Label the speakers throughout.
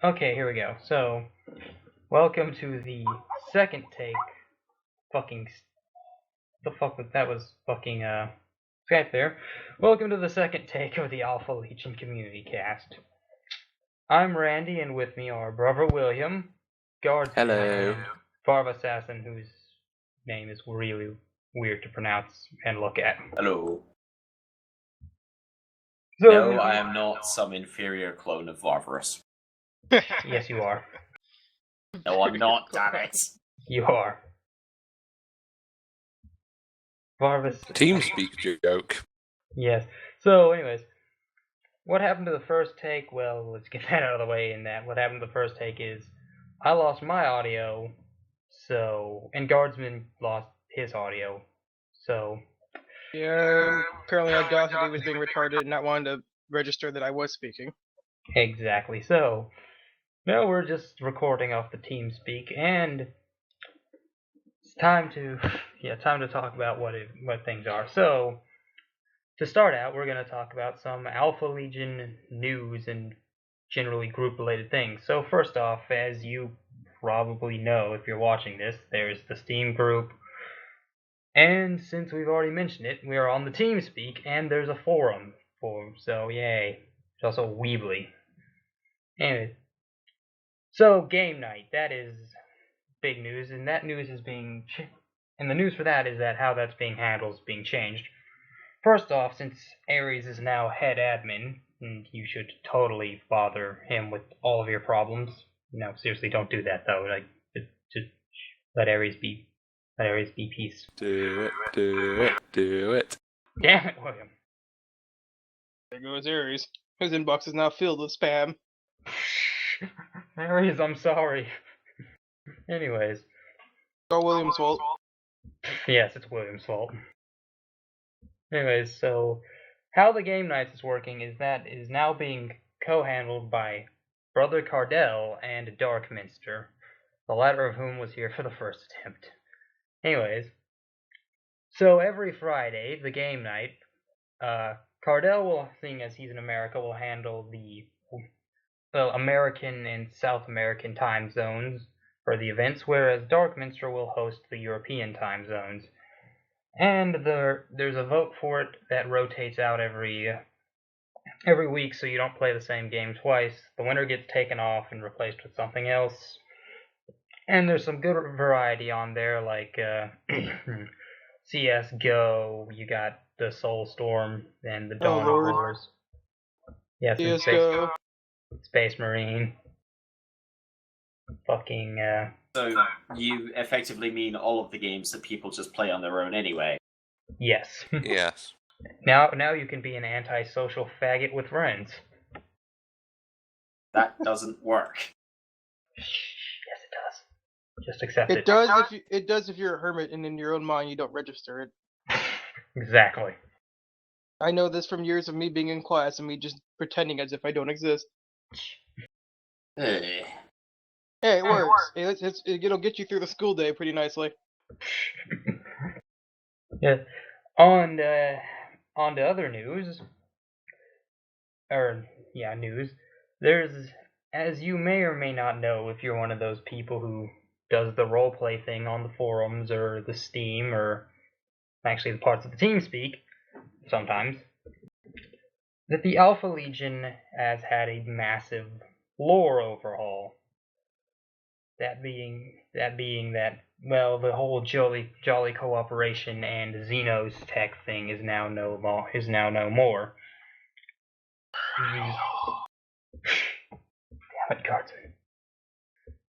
Speaker 1: Okay, here we go. So, welcome to the second take. Fucking. The fuck was that? Was fucking, Skype there. Welcome to the second take of the Alpha Legion Community Cast. I'm Randy, and with me are Brother William, Guardsman,
Speaker 2: Hello.
Speaker 1: and Barb Assassin, whose name is really weird to pronounce and look at.
Speaker 2: Hello.
Speaker 1: So,
Speaker 2: No, I am not some inferior clone of Varvarus.
Speaker 1: Yes, you are.
Speaker 2: No, I'm not, damn it.
Speaker 1: You are. Varvas.
Speaker 3: Teamspeak joke.
Speaker 1: Yes. So, anyways, what happened to the first take? Well, let's get that out of the way. In that, what happened to the first take is I lost my audio, and Guardsman lost his audio. So,
Speaker 4: Yeah, apparently Audacity was being retarded and not wanting to register that I was speaking.
Speaker 1: exactly. So, now we're just recording off the TeamSpeak, and it's time to talk about what things are. So, to start out, we're going to talk about some Alpha Legion news and generally group-related things. So first off, as you probably know if you're watching this, there's the Steam group, and since we've already mentioned it, we are on the TeamSpeak, and there's a forum, so yay. There's also Weebly. Anyway, so game night, that is big news, and that news is and the news for that is that how that's being handled is being changed. First off, since Ares is now head admin, and you should totally bother him with all of your problems. No, seriously, don't do that though. Like, just let Ares be. Let Ares be peace.
Speaker 3: Do it.
Speaker 1: Damn it, William.
Speaker 4: There goes Ares. His inbox is now filled with spam.
Speaker 1: Ares, I'm sorry. Anyways.
Speaker 4: Or William's fault.
Speaker 1: Yes, it's William's fault. Anyways, so how the game nights is working is that it is now being co-handled by Brother Cardell and Darkminster, the latter of whom was here for the first attempt. Anyways, so every Friday, the game night, Cardell will, seeing as he's in America, will handle the American and South American time zones for the events, whereas Darkminster will host the European time zones. And there's a vote for it that rotates out every week, so you don't play the same game twice. The winner gets taken off and replaced with something else. And there's some good variety on there, like CS:GO. You got the Soulstorm and the Dawn of Wars. Yes,
Speaker 4: CS:GO.
Speaker 1: Space Marine. Fucking.
Speaker 2: So, you effectively mean all of the games that people just play on their own anyway?
Speaker 1: Yes.
Speaker 3: Yes.
Speaker 1: Now you can be an antisocial faggot with friends.
Speaker 2: That doesn't work.
Speaker 1: Yes, it does. Just accept it.
Speaker 4: It does if you're a hermit and in your own mind you don't register it.
Speaker 1: Exactly.
Speaker 4: I know this from years of me being in class and me just pretending as if I don't exist.
Speaker 2: Hey,
Speaker 4: it works. It'll get you through the school day pretty nicely.
Speaker 1: Yeah. On to other news. There's, as you may or may not know, if you're one of those people who does the roleplay thing on the forums or the Steam or actually the parts of the TeamSpeak sometimes, that the Alpha Legion has had a massive lore overhaul. That being that, well, the whole jolly cooperation and Xenos tech thing is now no more. Damn it, Guardsman.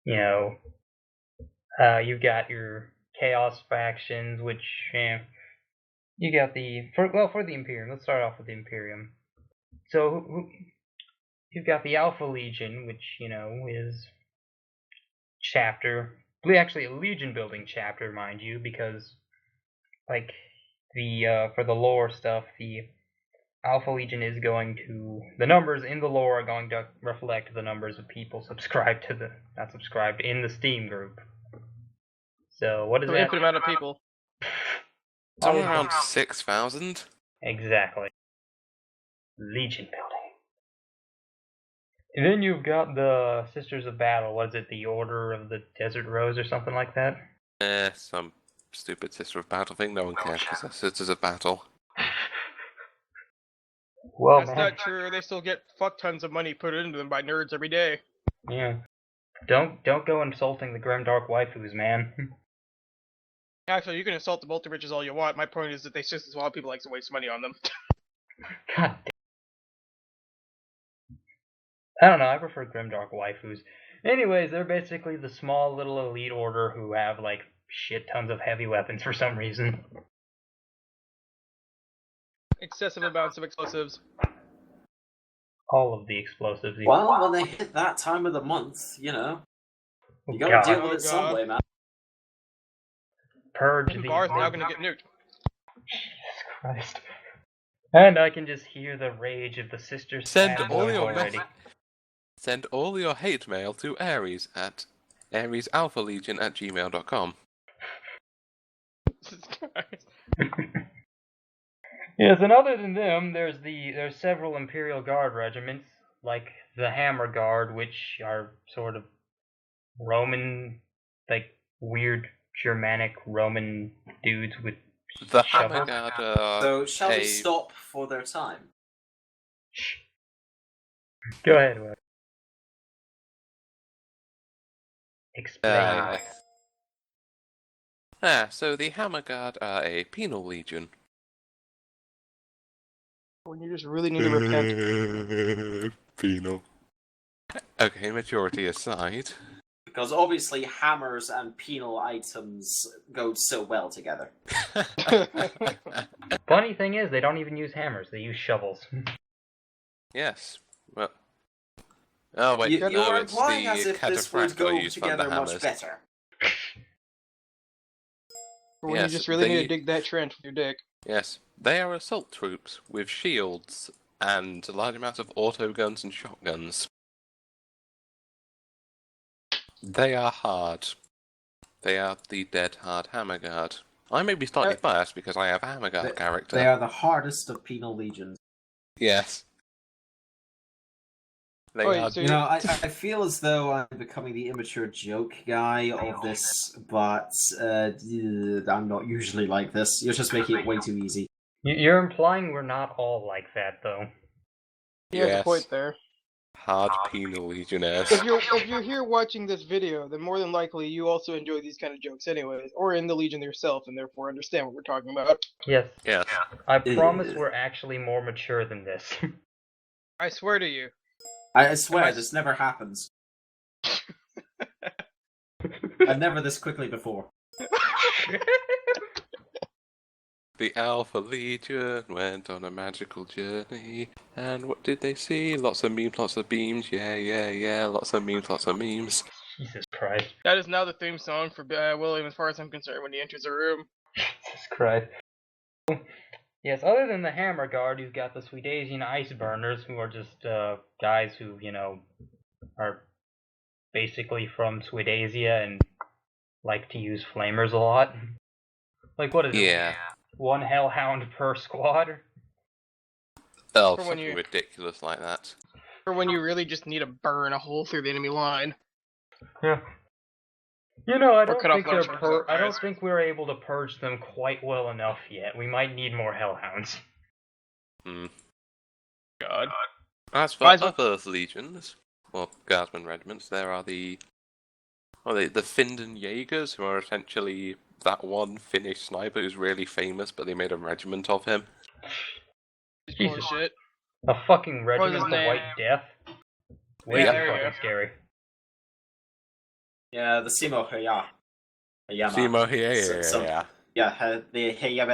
Speaker 1: You know, you've got your Chaos factions, which you got for the Imperium. Let's start off with the Imperium. So you've got the Alpha Legion, which is chapter, actually a Legion building chapter, mind you, because like for the lore stuff, the Alpha Legion is the numbers in the lore are going to reflect the numbers of people not subscribed in the Steam group. So what is that?
Speaker 4: Infinite amount of people.
Speaker 3: Somewhere around 6,000.
Speaker 1: Exactly. Legion building. And then you've got the Sisters of Battle. What is it? The Order of the Desert Rose or something like that?
Speaker 3: Some stupid Sister of Battle thing. No one cares because they're Sisters of Battle.
Speaker 1: Well,
Speaker 4: That's
Speaker 1: man.
Speaker 4: not true. They still get fuck tons of money put into them by nerds every day.
Speaker 1: Yeah. Don't go insulting the grimdark waifus, man.
Speaker 4: Actually, you can insult the Bolter bitches all you want. My point is that they just as well people like to waste money on them.
Speaker 1: God damn. I don't know, I prefer grimdark waifus. Anyways, they're basically the small little elite order who have, like, shit tons of heavy weapons for some reason.
Speaker 4: Excessive amounts of explosives.
Speaker 1: All of the explosives.
Speaker 2: Well, when they hit that time of the month, you know, you gotta
Speaker 1: God.
Speaker 2: deal with
Speaker 4: Oh,
Speaker 2: it some
Speaker 4: God.
Speaker 2: way, man.
Speaker 1: Purge
Speaker 4: This
Speaker 1: the...
Speaker 4: bar is now gonna get nuked.
Speaker 1: Jesus Christ. And I can just hear the rage of the sisters
Speaker 3: Send
Speaker 1: fanboys
Speaker 3: all your
Speaker 1: already.
Speaker 3: Send all your hate mail to Ares at aresalphalegion@gmail.com.
Speaker 4: Jesus Christ.
Speaker 1: Yes, and other than them, there's several Imperial Guard regiments, like the Hammer Guard, which are sort of Roman, like weird Germanic Roman dudes with
Speaker 3: The
Speaker 1: shovels.
Speaker 3: Hammer Guard are
Speaker 2: So, shall we
Speaker 3: a-
Speaker 2: stop for their time?
Speaker 1: Go ahead, Wes. Explain.
Speaker 3: So the Hammer Guard are a penal legion.
Speaker 4: When you just really need to repent.
Speaker 3: Penal. Okay, maturity aside.
Speaker 2: Because obviously hammers and penal items go so well together.
Speaker 1: Funny thing is, they don't even use hammers; they use shovels.
Speaker 3: Yes. Well. Oh wait,
Speaker 2: You
Speaker 3: no,
Speaker 2: are
Speaker 3: it's
Speaker 2: implying
Speaker 3: the
Speaker 2: as if this would
Speaker 3: cataphracts
Speaker 2: go
Speaker 3: use
Speaker 2: together
Speaker 3: thunder
Speaker 2: much
Speaker 3: hammers.
Speaker 2: better.
Speaker 4: When
Speaker 3: Yes,
Speaker 4: you just really need
Speaker 3: they-
Speaker 4: to dig that trench with your dick.
Speaker 3: Yes, they are assault troops with shields and large amounts of auto guns and shotguns. They are hard. They are the dead hard Hammer Guard. I may be slightly biased because I have a Hammer Guard character.
Speaker 2: They are the hardest of penal legions.
Speaker 3: Yes. They
Speaker 4: Wait,
Speaker 3: are.
Speaker 4: so
Speaker 2: You know, I feel as though I'm becoming the immature joke guy of this, but I'm not usually like this. You're just making it way too easy.
Speaker 1: You're implying we're not all like that, though.
Speaker 4: he has a
Speaker 3: Yes.
Speaker 4: point there.
Speaker 3: Hard penal legionnaires.
Speaker 4: If you're here watching this video, then more than likely you also enjoy these kind of jokes anyways, or in the Legion yourself, and therefore understand what we're talking about.
Speaker 1: Yes,
Speaker 3: Yes.
Speaker 1: I promise we're actually more mature than this.
Speaker 4: I swear to you.
Speaker 2: I swear,
Speaker 4: Am I-
Speaker 2: this never happens. And never this quickly before.
Speaker 3: The Alpha Legion went on a magical journey, and what did they see? Lots of memes, lots of beams, yeah, lots of memes, lots of memes.
Speaker 1: Jesus Christ.
Speaker 4: That is now the theme song for William, as far as I'm concerned, when he enters a room.
Speaker 1: Jesus Christ. Yes, other than the Hammer Guard, you've got the Swedasian Ice Burners, who are just guys who, you know, are basically from Swedasia and like to use flamers a lot. Like, what is it?
Speaker 3: Yeah.
Speaker 1: One Hellhound per squad?
Speaker 3: Oh,
Speaker 4: For when
Speaker 3: something
Speaker 4: you-
Speaker 3: ridiculous like that.
Speaker 4: Or when you really just need to burn a hole through the enemy line.
Speaker 1: Yeah. You know, I don't
Speaker 4: cut off
Speaker 1: think
Speaker 4: large
Speaker 1: they're
Speaker 4: chunks of
Speaker 1: I don't
Speaker 4: guys.
Speaker 1: think we're able to purge them quite well enough yet. We might need more Hellhounds.
Speaker 4: God.
Speaker 3: As for
Speaker 4: Might as well-
Speaker 3: other legions, or guardsmen regiments, there are the Finden Jaegers, who are essentially that one Finnish sniper who's really famous, but they made a regiment of him.
Speaker 1: Jesus.
Speaker 4: Bullshit.
Speaker 1: A fucking regiment
Speaker 4: his
Speaker 1: of
Speaker 4: name?
Speaker 1: White Death? Way
Speaker 4: Yeah,
Speaker 1: too
Speaker 4: there you
Speaker 1: fucking
Speaker 4: go.
Speaker 1: scary.
Speaker 2: Yeah, the Simo Haya.
Speaker 3: Simo here,
Speaker 2: So-
Speaker 3: yeah.
Speaker 2: Yeah, the Haya.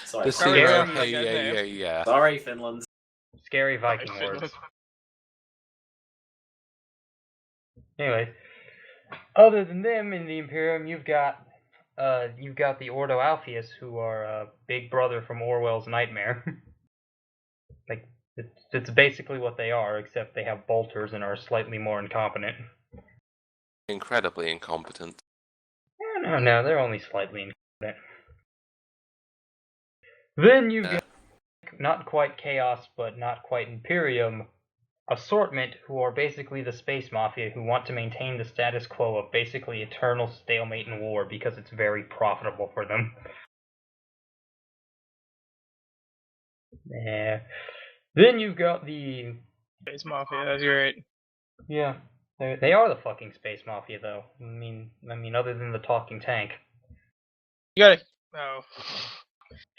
Speaker 2: Sorry.
Speaker 3: The
Speaker 4: Sorry,
Speaker 3: Simo,
Speaker 4: Graham,
Speaker 3: hey,
Speaker 4: that guy's name.
Speaker 3: yeah.
Speaker 2: Sorry, Finland.
Speaker 1: Scary Viking words. Anyway, other than them in the Imperium, you've got the Ordo Alpheus, who are big brother from Orwell's Nightmare. Like, it's basically what they are, except they have bolters and are slightly more incompetent.
Speaker 3: Incredibly incompetent.
Speaker 1: No, they're only slightly incompetent. Then you've got not quite Chaos, but not quite Imperium, assortment who are basically the space mafia who want to maintain the status quo of basically eternal stalemate and war because it's very profitable for them. Yeah. Then you've got the
Speaker 4: Space Mafia, that's right.
Speaker 1: yeah. They are the fucking space mafia, though. I mean, other than the talking tank.
Speaker 4: You gotta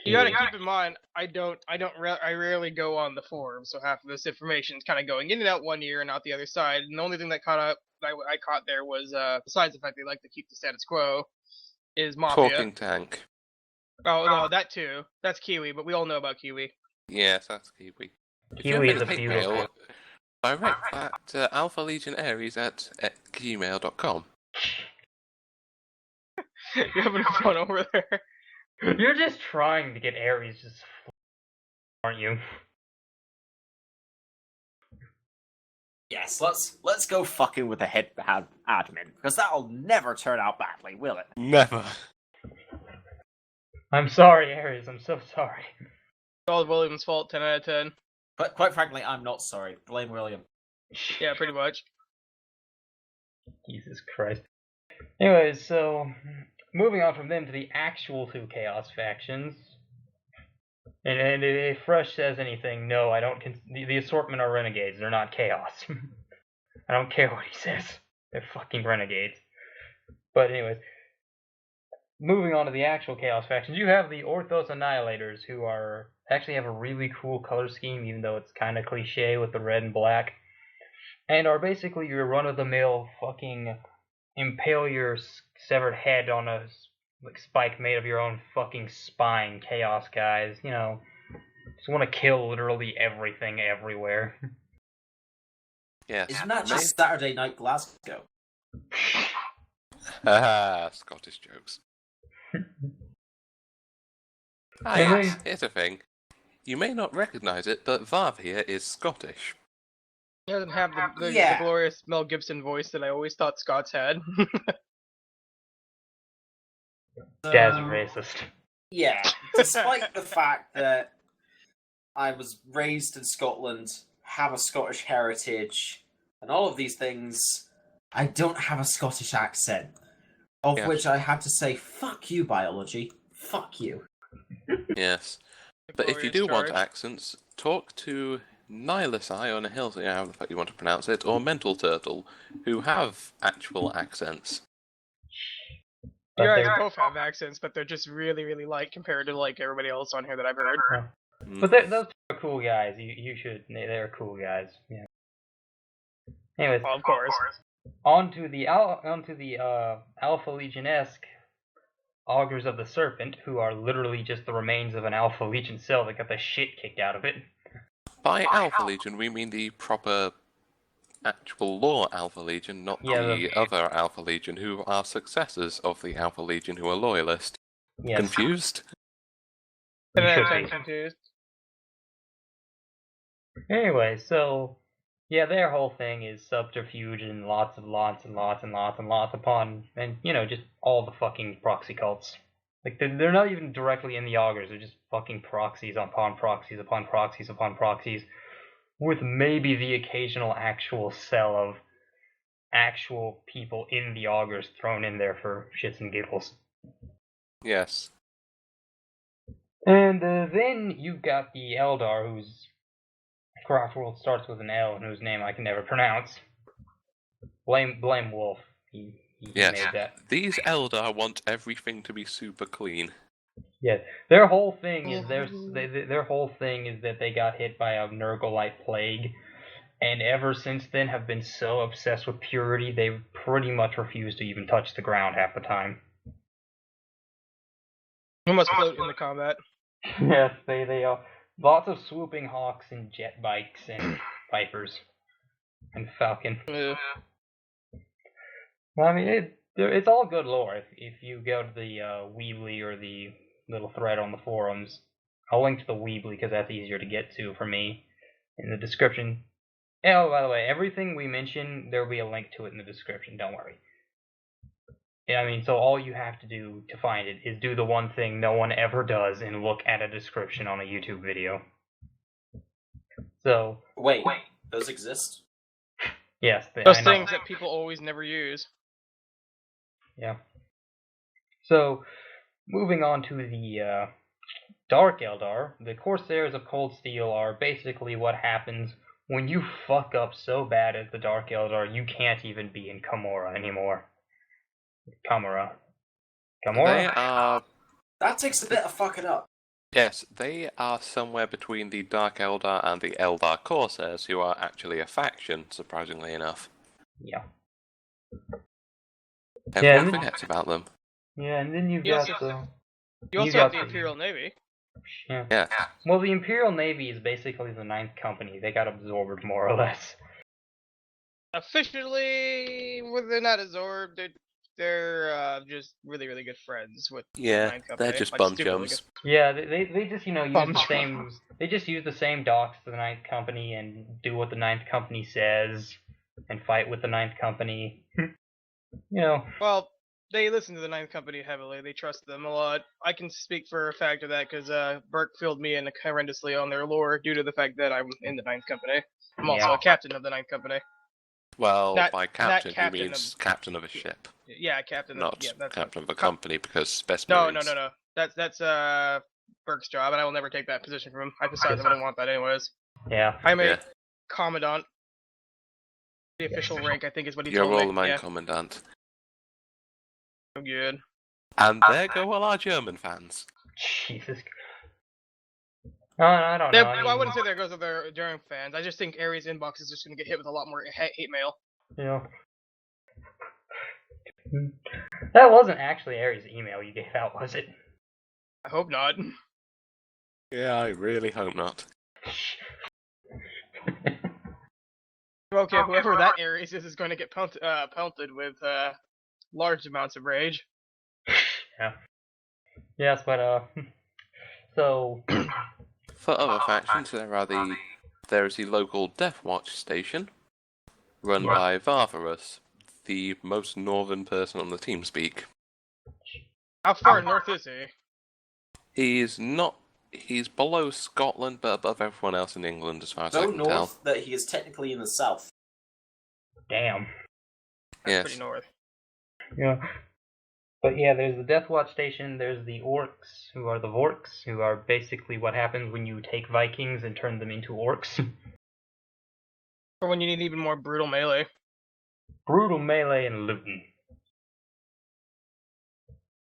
Speaker 1: Kiwi.
Speaker 4: keep in mind, I rarely go on the forum, so half of this information is kind of going in and out one ear and out the other side. And the only thing that I caught there was, besides the fact they like to keep the status quo, is Mafia.
Speaker 3: Talking tank.
Speaker 4: Oh no, that too. That's Kiwi, but we all know about Kiwi.
Speaker 3: Yes, that's Kiwi. If you
Speaker 1: Kiwi
Speaker 3: have
Speaker 1: is a
Speaker 3: any hate
Speaker 1: beautiful.
Speaker 3: mail, direct that to alphalegionaries@gmail.com.
Speaker 4: You're having fun over there.
Speaker 1: You're just trying to get Ares just, aren't you?
Speaker 2: Yes, let's go fucking with the head admin, because that'll never turn out badly, will it?
Speaker 3: Never.
Speaker 1: I'm sorry, Ares. I'm so sorry.
Speaker 4: It's all William's fault. 10 out of 10.
Speaker 2: But quite frankly, I'm not sorry. Blame William.
Speaker 4: Yeah, pretty much.
Speaker 1: Jesus Christ. Anyways, so moving on from them to the actual two Chaos factions. And if Fresh says anything, no, I don't. The assortment are renegades. They're not Chaos. I don't care what he says. They're fucking renegades. But anyways, moving on to the actual Chaos factions, you have the Orthos Annihilators, who are actually have a really cool color scheme, even though it's kind of cliche with the red and black, and are basically your run-of-the-mill fucking impale your severed head on a spike made of your own fucking spine Chaos guys. You know, just want to kill literally everything everywhere.
Speaker 3: Yes.
Speaker 2: Isn't that just Saturday Night Glasgow?
Speaker 3: Haha, Scottish jokes. Here's a thing. You may not recognise it, but Vav here is Scottish.
Speaker 4: He doesn't have the glorious Mel Gibson voice that I always thought Scots had.
Speaker 1: Jazz racist.
Speaker 2: Yeah, despite the fact that I was raised in Scotland, have a Scottish heritage, and all of these things, I don't have a Scottish accent. Of which I had to say, fuck you, biology. Fuck you.
Speaker 3: Yes. But if you do want accents, talk to Nihilus Eye on a hill, however the fuck you want to pronounce it, or Mental Turtle, who have actual accents.
Speaker 4: You guys both have accents, but they're just really, really light compared to like everybody else on here that I've heard.
Speaker 1: But those are cool guys. You should. They're cool guys. Yeah. Anyways,
Speaker 4: Well, of course.
Speaker 1: onto the Alpha Legion-esque Augurs of the Serpent, who are literally just the remains of an Alpha Legion cell that got the shit kicked out of it.
Speaker 3: By Alpha Legion, we mean the proper, actual lore Alpha Legion, not the other Alpha Legion, who are successors of the Alpha Legion, who are loyalist.
Speaker 1: Yes.
Speaker 3: Confused?
Speaker 4: Confused.
Speaker 1: Anyway, so yeah, their whole thing is subterfuge and lots upon, and you know, just all the fucking proxy cults. Like they're not even directly in the augurs; they're just fucking proxies upon proxies upon proxies upon proxies, with maybe the occasional actual cell of actual people in the augurs thrown in there for shits and giggles.
Speaker 3: Yes.
Speaker 1: And then you've got the Eldar, whose craft world starts with an L and whose name I can never pronounce. Blame Wolf. He made that.
Speaker 3: These Eldar want everything to be super clean.
Speaker 1: Yeah, their whole thing is their whole thing is that they got hit by a Nurgle-like plague, and ever since then have been so obsessed with purity they pretty much refuse to even touch the ground half the time.
Speaker 4: You must float in the combat.
Speaker 1: Yes, they are. Lots of swooping hawks and jet bikes and vipers and falcon. I mean, it's all good lore. If you go to the Weebly or the little thread on the forums, I'll link to the Weebly because that's easier to get to for me in the description. Oh, by the way, everything we mention, there'll be a link to it in the description. Don't worry. Yeah, I mean, so all you have to do to find it is do the one thing no one ever does and look at a description on a YouTube video. So
Speaker 2: Wait, Those exist.
Speaker 1: Yes,
Speaker 4: Those
Speaker 1: I know.
Speaker 4: things that people always never use.
Speaker 1: Yeah. So, moving on to the Dark Eldar, the Corsairs of Cold Steel are basically what happens when you fuck up so bad as the Dark Eldar, you can't even be in Kamora anymore. Kamora.
Speaker 3: They are.
Speaker 2: That takes a bit of fucking up.
Speaker 3: Yes, they are somewhere between the Dark Eldar and the Eldar Corsairs, who are actually a faction, surprisingly enough.
Speaker 1: Yeah.
Speaker 3: Everyone forgets about them.
Speaker 1: Yeah, and then you've
Speaker 4: You
Speaker 1: got
Speaker 4: also-
Speaker 1: the...
Speaker 4: You also have the Imperial Navy.
Speaker 1: Yeah.
Speaker 3: Yeah.
Speaker 1: Well, the Imperial Navy is basically the Ninth Company. They got absorbed, more or less.
Speaker 4: Officially, they're not absorbed. They're just really, really good friends with the
Speaker 3: Yeah,
Speaker 4: Ninth Company.
Speaker 3: they're just
Speaker 4: Like,
Speaker 3: bum
Speaker 4: stupidly
Speaker 3: chums.
Speaker 1: Yeah, they just, use
Speaker 4: Bum
Speaker 1: the
Speaker 4: chum.
Speaker 1: same... They just use the same docks to the Ninth Company and do what the Ninth Company says and fight with the Ninth Company.
Speaker 4: Well, they listen to the Ninth Company heavily. They trust them a lot. I can speak for a fact of that because Burke filled me in horrendously on their lore due to the fact that I'm in the Ninth Company. I'm also
Speaker 1: Yeah.
Speaker 4: a captain of the Ninth Company.
Speaker 3: Well,
Speaker 4: Not-
Speaker 3: by
Speaker 4: not
Speaker 3: captain, he
Speaker 4: captain
Speaker 3: means captain of a ship,
Speaker 4: Yeah, captain.
Speaker 3: not
Speaker 4: That's
Speaker 3: captain of a
Speaker 4: co-
Speaker 3: company, because Space
Speaker 4: No,
Speaker 3: Marines.
Speaker 4: no. That's Burke's job, and I will never take that position from him. Besides, I wouldn't want that anyways.
Speaker 1: Yeah.
Speaker 4: I'm a
Speaker 3: Yeah.
Speaker 4: commandant. The official rank, I think, is what he
Speaker 3: You're
Speaker 4: told me.
Speaker 3: all my
Speaker 4: Yeah,
Speaker 3: commandant.
Speaker 4: so good.
Speaker 3: And there go all our German fans.
Speaker 1: Jesus. I don't know.
Speaker 4: I wouldn't say there goes with their Durham fans. I just think Ares' inbox is just going to get hit with a lot more hate mail.
Speaker 1: Yeah. That wasn't actually Aries' email you gave out, was it?
Speaker 4: I hope not.
Speaker 3: Yeah, I really hope not.
Speaker 4: Okay, whoever that Ares is going to get pelted with large amounts of rage.
Speaker 1: Yeah. Yes, but so
Speaker 3: For other factions, there is the local Death Watch station, run by Varvarus, the most northern person on the Teamspeak.
Speaker 4: How far north is he?
Speaker 3: He's below Scotland, but above everyone else in England, as far as I
Speaker 2: So
Speaker 3: can tell.
Speaker 2: north that he is technically in the south.
Speaker 1: damn.
Speaker 4: That's
Speaker 3: Yes.
Speaker 4: pretty north.
Speaker 1: Yeah. But yeah, there's the Death Watch station, there's the Orcs, who are the Vorks, who are basically what happens when you take Vikings and turn them into Orcs.
Speaker 4: Or when you need even more brutal melee.
Speaker 1: Brutal melee and looting.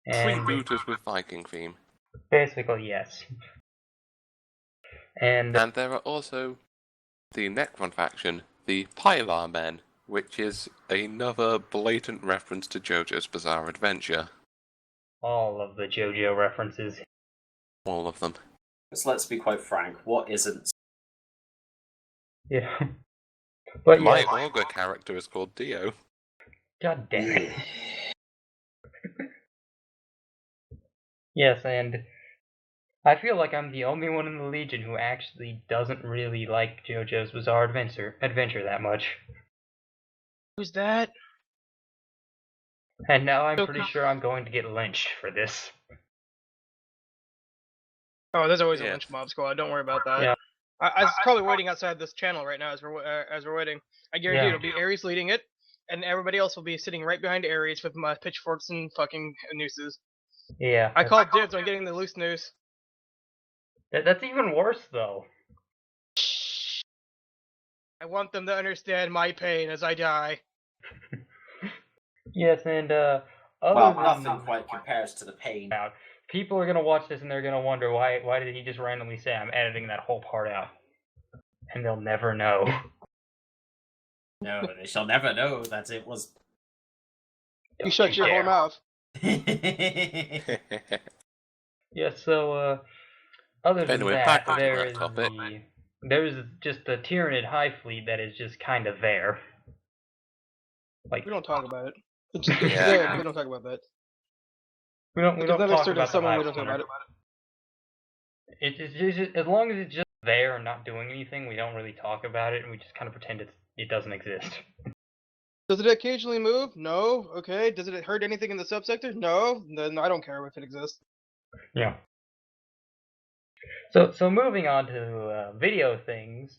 Speaker 1: And
Speaker 3: Freebooters with Viking theme.
Speaker 1: basically, yes. And
Speaker 3: And there are also the Necron faction, the Pilar Men, which is another blatant reference to JoJo's Bizarre Adventure.
Speaker 1: all of the JoJo references.
Speaker 3: All of them.
Speaker 2: Because let's be quite frank, what isn't?
Speaker 1: Yeah. But
Speaker 3: My
Speaker 1: yeah,
Speaker 3: Augur character is called Dio.
Speaker 1: god damn it. Yes, and I feel like I'm the only one in the Legion who actually doesn't really like JoJo's Bizarre Adventure that much.
Speaker 4: Who's that?
Speaker 1: And now I'm pretty sure I'm going to get lynched for this.
Speaker 4: Oh, there's always a
Speaker 3: Yeah.
Speaker 4: lynch mob squad. Don't worry about that.
Speaker 1: Yeah.
Speaker 4: I was probably waiting outside this channel right now as we're waiting. I guarantee
Speaker 1: Yeah.
Speaker 4: it'll be Ares leading it, and everybody else will be sitting right behind Ares with my pitchforks and fucking nooses.
Speaker 1: Yeah.
Speaker 4: I called dibs on getting the loose noose.
Speaker 1: That's even worse, though.
Speaker 4: I want them to understand my pain as I die.
Speaker 1: Yes, and other
Speaker 2: Well,
Speaker 1: than
Speaker 2: nothing quite compares to the pain.
Speaker 1: out, people are gonna watch this and they're gonna wonder why did he just randomly say I'm editing that whole part out, and they'll never know.
Speaker 2: No, they shall never know that it was.
Speaker 4: You shut your whole mouth.
Speaker 1: Yeah, so other than
Speaker 3: Anyway,
Speaker 1: that,
Speaker 3: back onto
Speaker 1: there
Speaker 3: that
Speaker 1: is
Speaker 3: topic.
Speaker 1: there's just a Tyranid High Fleet that is just kind of there. Like
Speaker 4: We don't talk about it. It's just
Speaker 3: Yeah.
Speaker 4: there. We don't talk about that.
Speaker 1: we don't
Speaker 4: Because then
Speaker 1: talk
Speaker 4: I started
Speaker 1: about the
Speaker 4: someone
Speaker 1: High
Speaker 4: we don't talk
Speaker 1: Fleet.
Speaker 4: about it.
Speaker 1: It's just as long as it's just there and not doing anything, we don't really talk about it, and we just kind of pretend it doesn't exist.
Speaker 4: Does it occasionally move? No. Okay. Does it hurt anything in the subsector? No. Then I don't care if it exists.
Speaker 1: Yeah. So moving on to video things,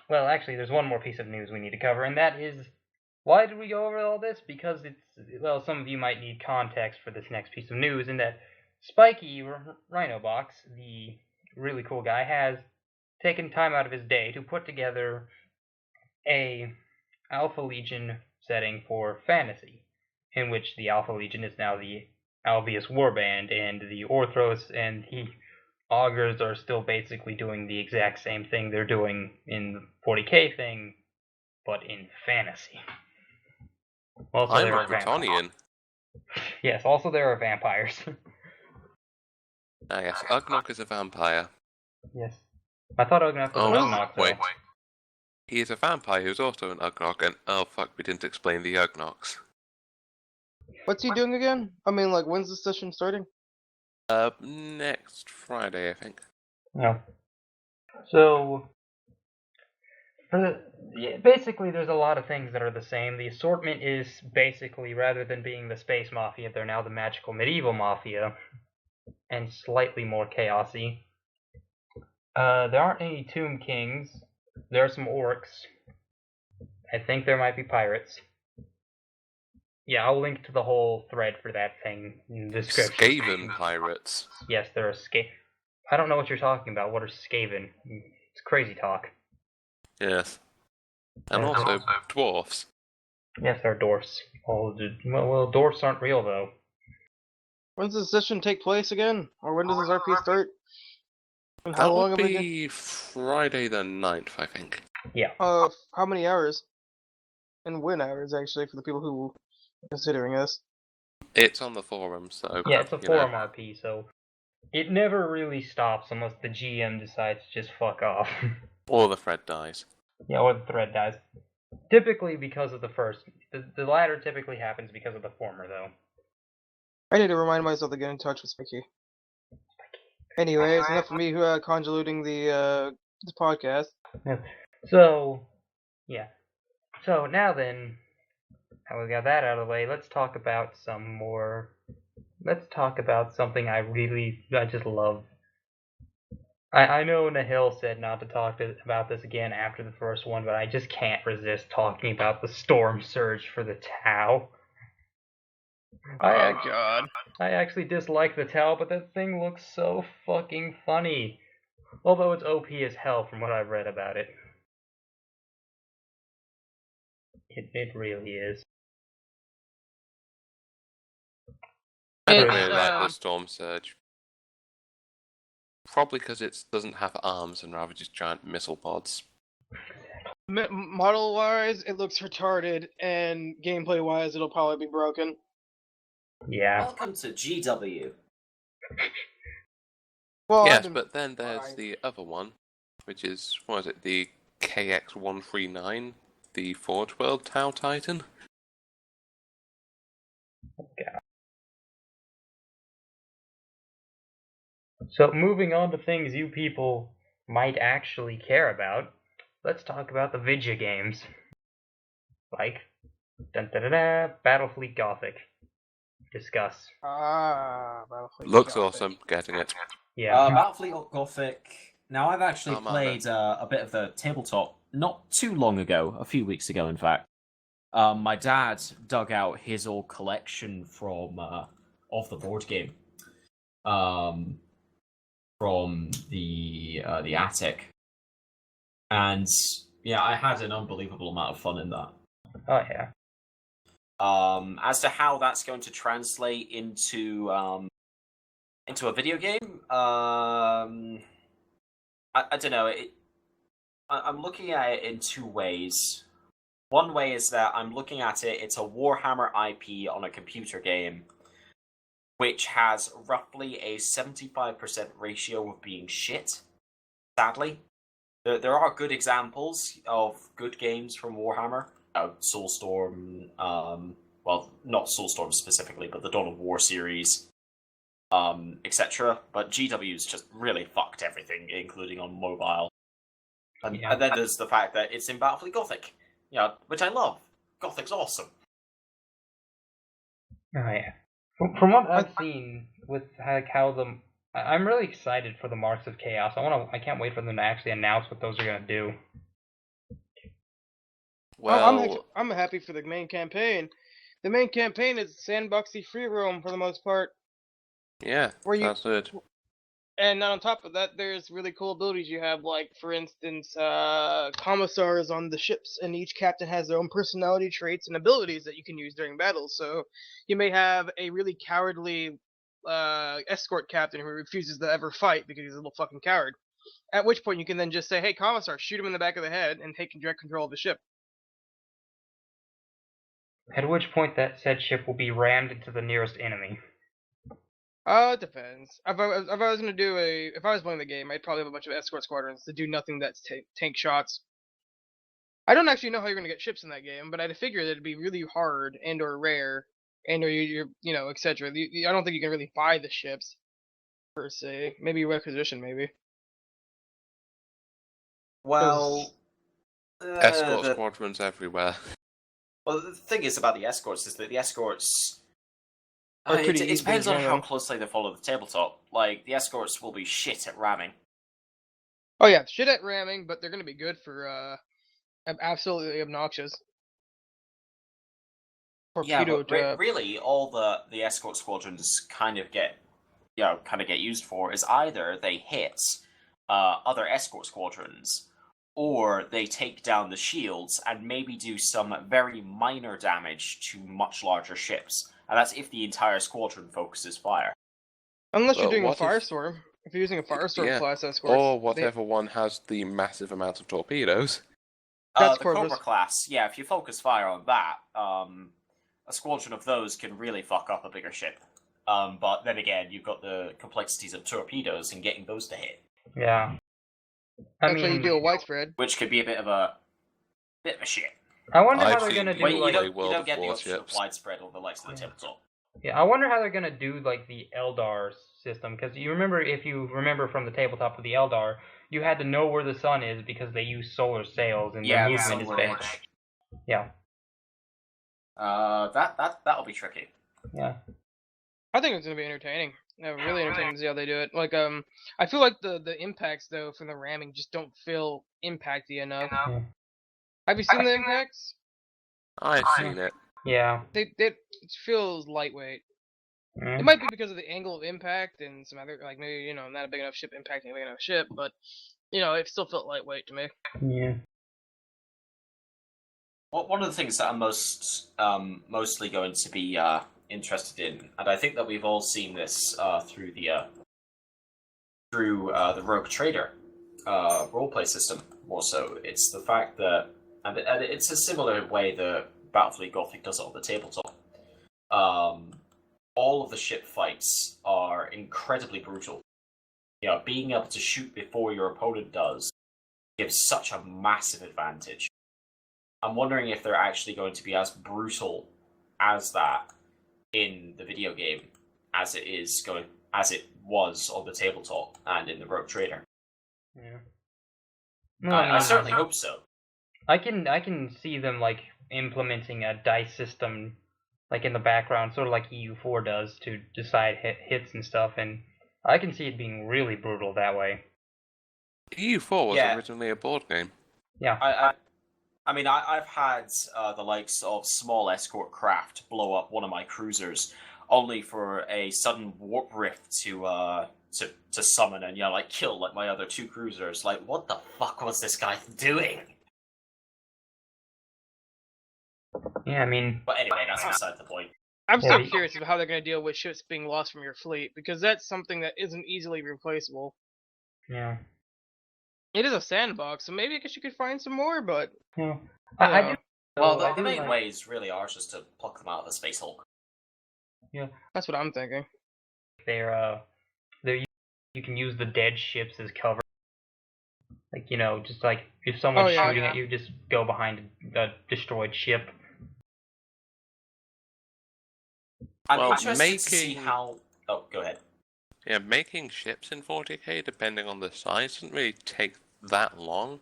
Speaker 1: well, actually, there's one more piece of news we need to cover, and that is, why did we go over all this? Because well, some of you might need context for this next piece of news, in that Spiky Rhinobox, the really cool guy, has taken time out of his day to put together a Alpha Legion setting for fantasy, in which the Alpha Legion is now the Albius Warband, and the Orthros and the Augurs are still basically doing the exact same thing they're doing in the 40k thing, but in fantasy. Also,
Speaker 3: I'm
Speaker 1: there
Speaker 3: a
Speaker 1: are vampires.
Speaker 3: Bretonnian.
Speaker 1: Yes, also there are vampires.
Speaker 3: Ah, yes, Ugnok is a vampire.
Speaker 1: Yes. I thought Ugnaught was
Speaker 3: Oh,
Speaker 1: an Ugnaught, though.
Speaker 3: wait. He is a vampire who's also an Ugnok, and oh fuck, we didn't explain the Ugnoks.
Speaker 4: What's he doing again? I mean, like, when's the session starting?
Speaker 3: Next Friday, I think.
Speaker 1: No. So, basically, there's a lot of things that are the same. The assortment is basically, rather than being the Space Mafia, they're now the Magical Medieval Mafia, and slightly more chaosy. There aren't any Tomb Kings. There are some orcs. I think there might be pirates. Yeah, I'll link to the whole thread for that thing in the description.
Speaker 3: Skaven pirates.
Speaker 1: Yes, there are I don't know what you're talking about. What are Skaven? It's crazy talk.
Speaker 3: Yes. And also dwarfs.
Speaker 1: Yes, there are dwarfs. Well, dwarfs aren't real, though.
Speaker 4: When's the session take place again? Or when does this RP start? And
Speaker 3: That
Speaker 4: how long
Speaker 3: would
Speaker 4: have we got?
Speaker 3: be Friday the 9th, I think.
Speaker 1: Yeah.
Speaker 4: How many hours? And when hours, actually, for the people who are considering this?
Speaker 3: It's on the forum, so...
Speaker 1: Yeah, it's a
Speaker 3: you
Speaker 1: forum
Speaker 3: know.
Speaker 1: RP, so it never really stops unless the GM decides to just fuck off.
Speaker 3: Or the thread dies.
Speaker 1: Yeah, or the thread dies. Typically because of the first. The latter typically happens because of the former, though.
Speaker 4: I need to remind myself to get in touch with Spiky. Anyways, enough of me convoluting the podcast.
Speaker 1: So, yeah. So now then, now we got that out of the way, let's talk about something I just love. I know Nahil said not to talk about this again after the first one, but I just can't resist talking about the Storm Surge for the Tau.
Speaker 4: Oh god.
Speaker 1: I actually dislike the Tau, but that thing looks so fucking funny. Although it's OP as hell from what I've read about it. It really is.
Speaker 3: I don't
Speaker 4: It's,
Speaker 3: really like the Storm Surge. Probably because it doesn't have arms and rather just giant missile pods.
Speaker 4: Model-wise, it looks retarded, and gameplay-wise, it'll probably be broken.
Speaker 1: Yeah.
Speaker 2: Welcome to GW.
Speaker 4: Well,
Speaker 3: Yes, but then there's the other one, which is, what is it, the KX-139, the Forge World Tau Titan?
Speaker 1: Okay. So moving on to things you people might actually care about, let's talk about the Vidya games. Like, Battlefleet Gothic. Discuss.
Speaker 4: Battlefleet
Speaker 3: Looks
Speaker 4: Gothic.
Speaker 3: awesome, getting it.
Speaker 1: Yeah.
Speaker 2: Battlefleet Gothic. Now, I've actually
Speaker 3: Armada.
Speaker 2: played a bit of the tabletop not too long ago, a few weeks ago, in fact. My dad dug out his old collection from of the board game, from the attic, and yeah, I had an unbelievable amount of fun in that.
Speaker 1: Oh yeah.
Speaker 2: As to how that's going to translate into a video game, I don't know. I'm looking at it in two ways. One way is that I'm looking at it, it's a Warhammer IP on a computer game, which has roughly a 75% ratio of being shit, sadly. There are good examples of good games from Warhammer. Soulstorm, well, not Soulstorm specifically, but the Dawn of War series, etc. But GW's just really fucked everything, including on mobile. And then there's the fact that it's in Battlefleet Gothic, which I love. Gothic's awesome.
Speaker 1: Oh yeah. From what I've seen with I'm really excited for the Marks of Chaos. I can't wait for them to actually announce what those are gonna do.
Speaker 3: Well,
Speaker 4: I'm happy for the main campaign. The main campaign is sandboxy free roam for the most part,
Speaker 3: yeah,
Speaker 4: where you
Speaker 3: that's it.
Speaker 4: and on top of that, there's really cool abilities you have, like for instance, commissars on the ships, and each captain has their own personality traits and abilities that you can use during battles. So you may have a really cowardly escort captain who refuses to ever fight because he's a little fucking coward. At which point you can then just say, "Hey, commissar, shoot him in the back of the head and take direct control of the ship."
Speaker 1: At which point that said ship will be rammed into the nearest enemy.
Speaker 4: It depends. If I was playing the game, I'd probably have a bunch of escort squadrons to do nothing that's tank shots. I don't actually know how you're gonna get ships in that game, but I'd figure that it'd be really hard and or rare, and or you're etc. I don't think you can really buy the ships per se. Maybe requisition, maybe.
Speaker 2: Well,
Speaker 3: Escort
Speaker 2: the
Speaker 3: squadrons everywhere.
Speaker 2: well, the thing is about the escorts is that the escorts.
Speaker 4: Are
Speaker 2: It
Speaker 4: pretty easy to
Speaker 2: depends on how
Speaker 4: examine.
Speaker 2: closely they follow the tabletop. Like, the escorts will be shit at ramming.
Speaker 4: Oh yeah, shit at ramming, but they're gonna be good for absolutely obnoxious.
Speaker 2: Yeah,
Speaker 4: Torpedo
Speaker 2: but really, all the escort squadrons kind of get used for is either they hit other escort squadrons, or they take down the shields and maybe do some very minor damage to much larger ships. And that's if the entire squadron focuses fire.
Speaker 4: Unless you're
Speaker 3: But
Speaker 4: doing a
Speaker 3: what if-
Speaker 4: firestorm. If you're using a firestorm
Speaker 3: Yeah,
Speaker 4: class escorts,
Speaker 3: or whatever one has the massive amount of torpedoes.
Speaker 4: That's
Speaker 2: The
Speaker 4: Corvus.
Speaker 2: Cobra class, yeah, if you focus fire on that, a squadron of those can really fuck up a bigger ship. But then again, you've got the complexities of torpedoes and getting those to hit,
Speaker 1: Yeah.
Speaker 4: That's why you do a widespread.
Speaker 2: which could be a bit of a shit.
Speaker 1: I wonder how
Speaker 3: I've
Speaker 1: they're
Speaker 3: seen
Speaker 1: gonna
Speaker 3: people
Speaker 1: do
Speaker 2: You
Speaker 1: like
Speaker 3: play
Speaker 2: don't
Speaker 3: World of
Speaker 2: get the option of
Speaker 3: Warships.
Speaker 2: widespread on the likes of the
Speaker 1: Yeah.
Speaker 2: tabletop.
Speaker 1: I wonder how they're gonna do like the Eldar system, because if you remember from the tabletop of the Eldar, you had to know where the sun is because they use solar sails and
Speaker 2: Yeah,
Speaker 1: their
Speaker 2: the
Speaker 1: movement is
Speaker 2: solar
Speaker 1: based.
Speaker 2: edge.
Speaker 1: Yeah,
Speaker 2: That'll be tricky.
Speaker 1: yeah,
Speaker 4: I think it's gonna be entertaining. Really entertaining to see how they do it. Like I feel like the impacts though from the ramming just don't feel impacty enough.
Speaker 1: yeah.
Speaker 4: Have you seen the impacts?
Speaker 3: I've seen it.
Speaker 1: Yeah.
Speaker 4: It feels lightweight.
Speaker 1: Mm.
Speaker 4: It might be because of the angle of impact and some other, like maybe not a big enough ship impacting a big enough ship, but it still felt lightweight to me.
Speaker 1: Yeah.
Speaker 2: One of the things that I'm mostly going to be interested in, and I think that we've all seen this through the Rogue Trader roleplay system. More so, it's the fact that, and it's a similar way that Battlefleet Gothic does it on the tabletop. All of the ship fights are incredibly brutal. Being able to shoot before your opponent does gives such a massive advantage. I'm wondering if they're actually going to be as brutal as that in the video game as it was on the tabletop and in the Rogue Trader.
Speaker 1: Yeah. No,
Speaker 2: I certainly hope so.
Speaker 1: I can see them like implementing a dice system like in the background, sort of like EU4 does, to decide hits and stuff, and I can see it being really brutal that way.
Speaker 3: EU4 was
Speaker 2: Yeah.
Speaker 3: originally a board game.
Speaker 1: Yeah.
Speaker 2: I've had the likes of small escort craft blow up one of my cruisers, only for a sudden warp rift to summon and kill my other two cruisers. Like, what the fuck was this guy doing?
Speaker 1: Yeah, I mean,
Speaker 2: But anyway, that's beside the point.
Speaker 4: I'm
Speaker 1: Yeah,
Speaker 4: still curious of how they're going to deal with ships being lost from your fleet, because that's something that isn't easily replaceable.
Speaker 1: yeah.
Speaker 4: It is a sandbox, so maybe I guess you could find some more, but
Speaker 1: Yeah.
Speaker 4: I
Speaker 1: I
Speaker 4: don't
Speaker 1: do.
Speaker 2: Well,
Speaker 1: I
Speaker 2: the
Speaker 1: do
Speaker 2: main
Speaker 1: like-
Speaker 2: ways really are just to pluck them out of the Space Hulk.
Speaker 4: that's what I'm thinking.
Speaker 1: they're you can use the dead ships as cover. Like, just like if someone's shooting at you, just go behind a destroyed ship.
Speaker 2: I'm
Speaker 3: Well,
Speaker 2: interested to see how... Oh, go ahead.
Speaker 3: Yeah, making ships in 40k, depending on the size, doesn't really take that long.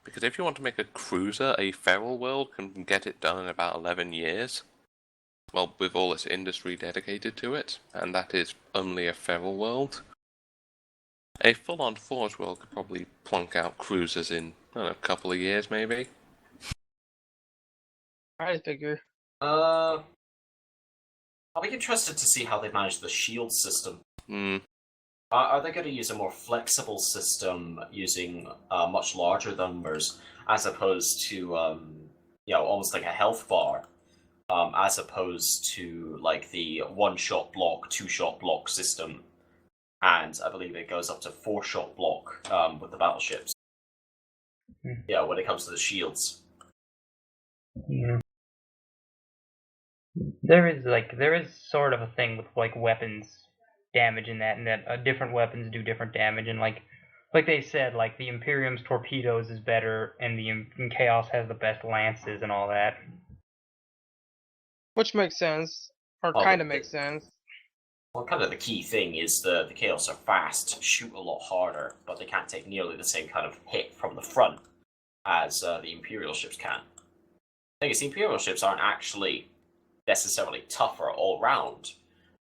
Speaker 3: Because if you want to make a cruiser, a feral world can get it done in about 11 years. Well, with all its industry dedicated to it, and that is only a feral world. A full-on Forge world could probably plonk out cruisers in, I don't know, a couple of years maybe.
Speaker 4: I figure.
Speaker 2: I'll be interested to see how they manage the shield system.
Speaker 3: Hmm.
Speaker 2: Are they going to use a more flexible system using much larger numbers as opposed to, almost like a health bar, as opposed to like the one-shot block, two-shot block system? And I believe it goes up to four-shot block with the battleships. Yeah, when it comes to the shields.
Speaker 1: Yeah. There is sort of a thing with like weapons damage in that, and that different weapons do different damage, and like they said, like the Imperium's torpedoes is better, and and Chaos has the best lances and all that.
Speaker 4: Which makes sense, or
Speaker 2: Well,
Speaker 4: kind of makes sense.
Speaker 2: Well, kind of the key thing is the Chaos are fast, shoot a lot harder, but they can't take nearly the same kind of hit from the front as the Imperial ships can. The thing is, the Imperial ships aren't actually necessarily tougher all round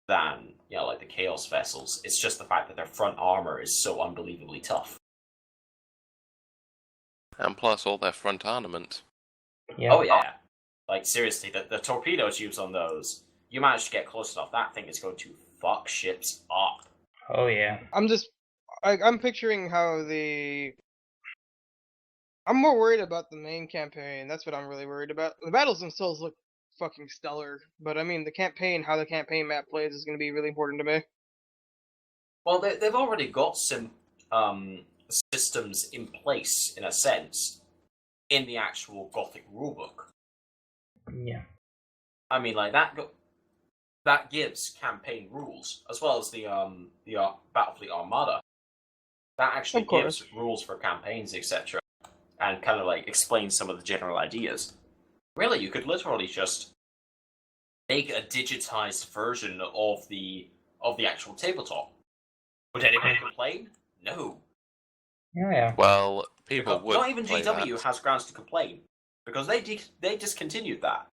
Speaker 2: than, like the Chaos vessels. It's just the fact that their front armor is so unbelievably tough.
Speaker 3: And plus all their front armament.
Speaker 1: Yeah.
Speaker 2: Oh, yeah. Like, seriously, the torpedo tubes on those, you manage to get close enough, that thing is going to fuck ships up.
Speaker 1: Oh yeah.
Speaker 4: I'm picturing how I'm more worried about the main campaign. That's what I'm really worried about. The battles themselves look fucking stellar, but I mean the campaign, how the campaign map plays, is going to be really important to me.
Speaker 2: Well, they've already got some systems in place, in a sense, in the actual Gothic rulebook.
Speaker 1: Yeah.
Speaker 2: I mean, like that gives campaign rules as well as the Battlefleet Armada. That actually
Speaker 4: Of course.
Speaker 2: gives rules for campaigns, etc., and kind of like explains some of the general ideas. Really, you could literally just make a digitized version of the actual tabletop. Would anyone complain? No.
Speaker 1: Oh yeah.
Speaker 3: Well, people
Speaker 2: Because
Speaker 3: would
Speaker 2: not even
Speaker 3: play
Speaker 2: GW
Speaker 3: that.
Speaker 2: has grounds to complain because they discontinued that.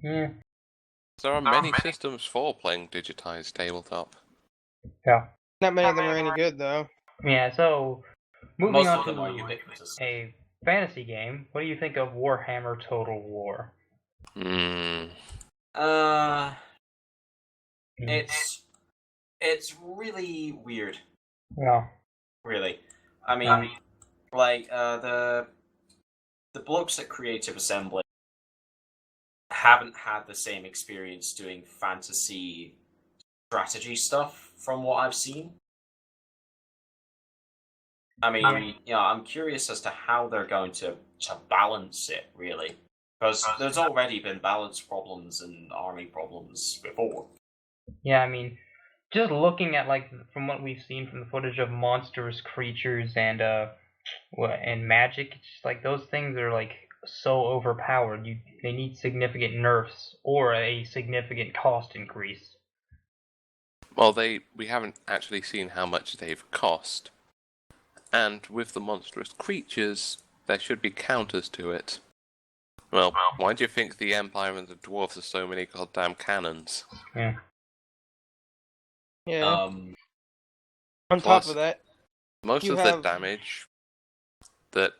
Speaker 1: Yeah.
Speaker 3: There are many systems for playing digitized tabletop.
Speaker 1: Yeah.
Speaker 4: Not many of them are any good though.
Speaker 1: Yeah. So moving
Speaker 2: Most
Speaker 1: on
Speaker 2: of them are
Speaker 1: to
Speaker 2: ubiquitous.
Speaker 1: a fantasy game. What do you think of Warhammer Total War?
Speaker 3: Hmm.
Speaker 2: It's really weird.
Speaker 1: Yeah.
Speaker 2: Really, I mean, like the blokes at Creative Assembly haven't had the same experience doing fantasy strategy stuff from what I've seen. I mean, I'm curious as to how they're going to balance it, really. Because there's already been balance problems and army problems before.
Speaker 1: Yeah, I mean, just looking at like from what we've seen from the footage of monsters, creatures, and magic, it's just like those things are like so overpowered. They need significant nerfs or a significant cost increase.
Speaker 3: Well, we haven't actually seen how much they've cost. And with the monstrous creatures, there should be counters to it. Well, why do you think the Empire and the Dwarves are so many goddamn cannons?
Speaker 1: Yeah.
Speaker 4: Yeah. On top
Speaker 3: plus,
Speaker 4: of that,
Speaker 3: most
Speaker 4: you
Speaker 3: of
Speaker 4: have-
Speaker 3: the damage that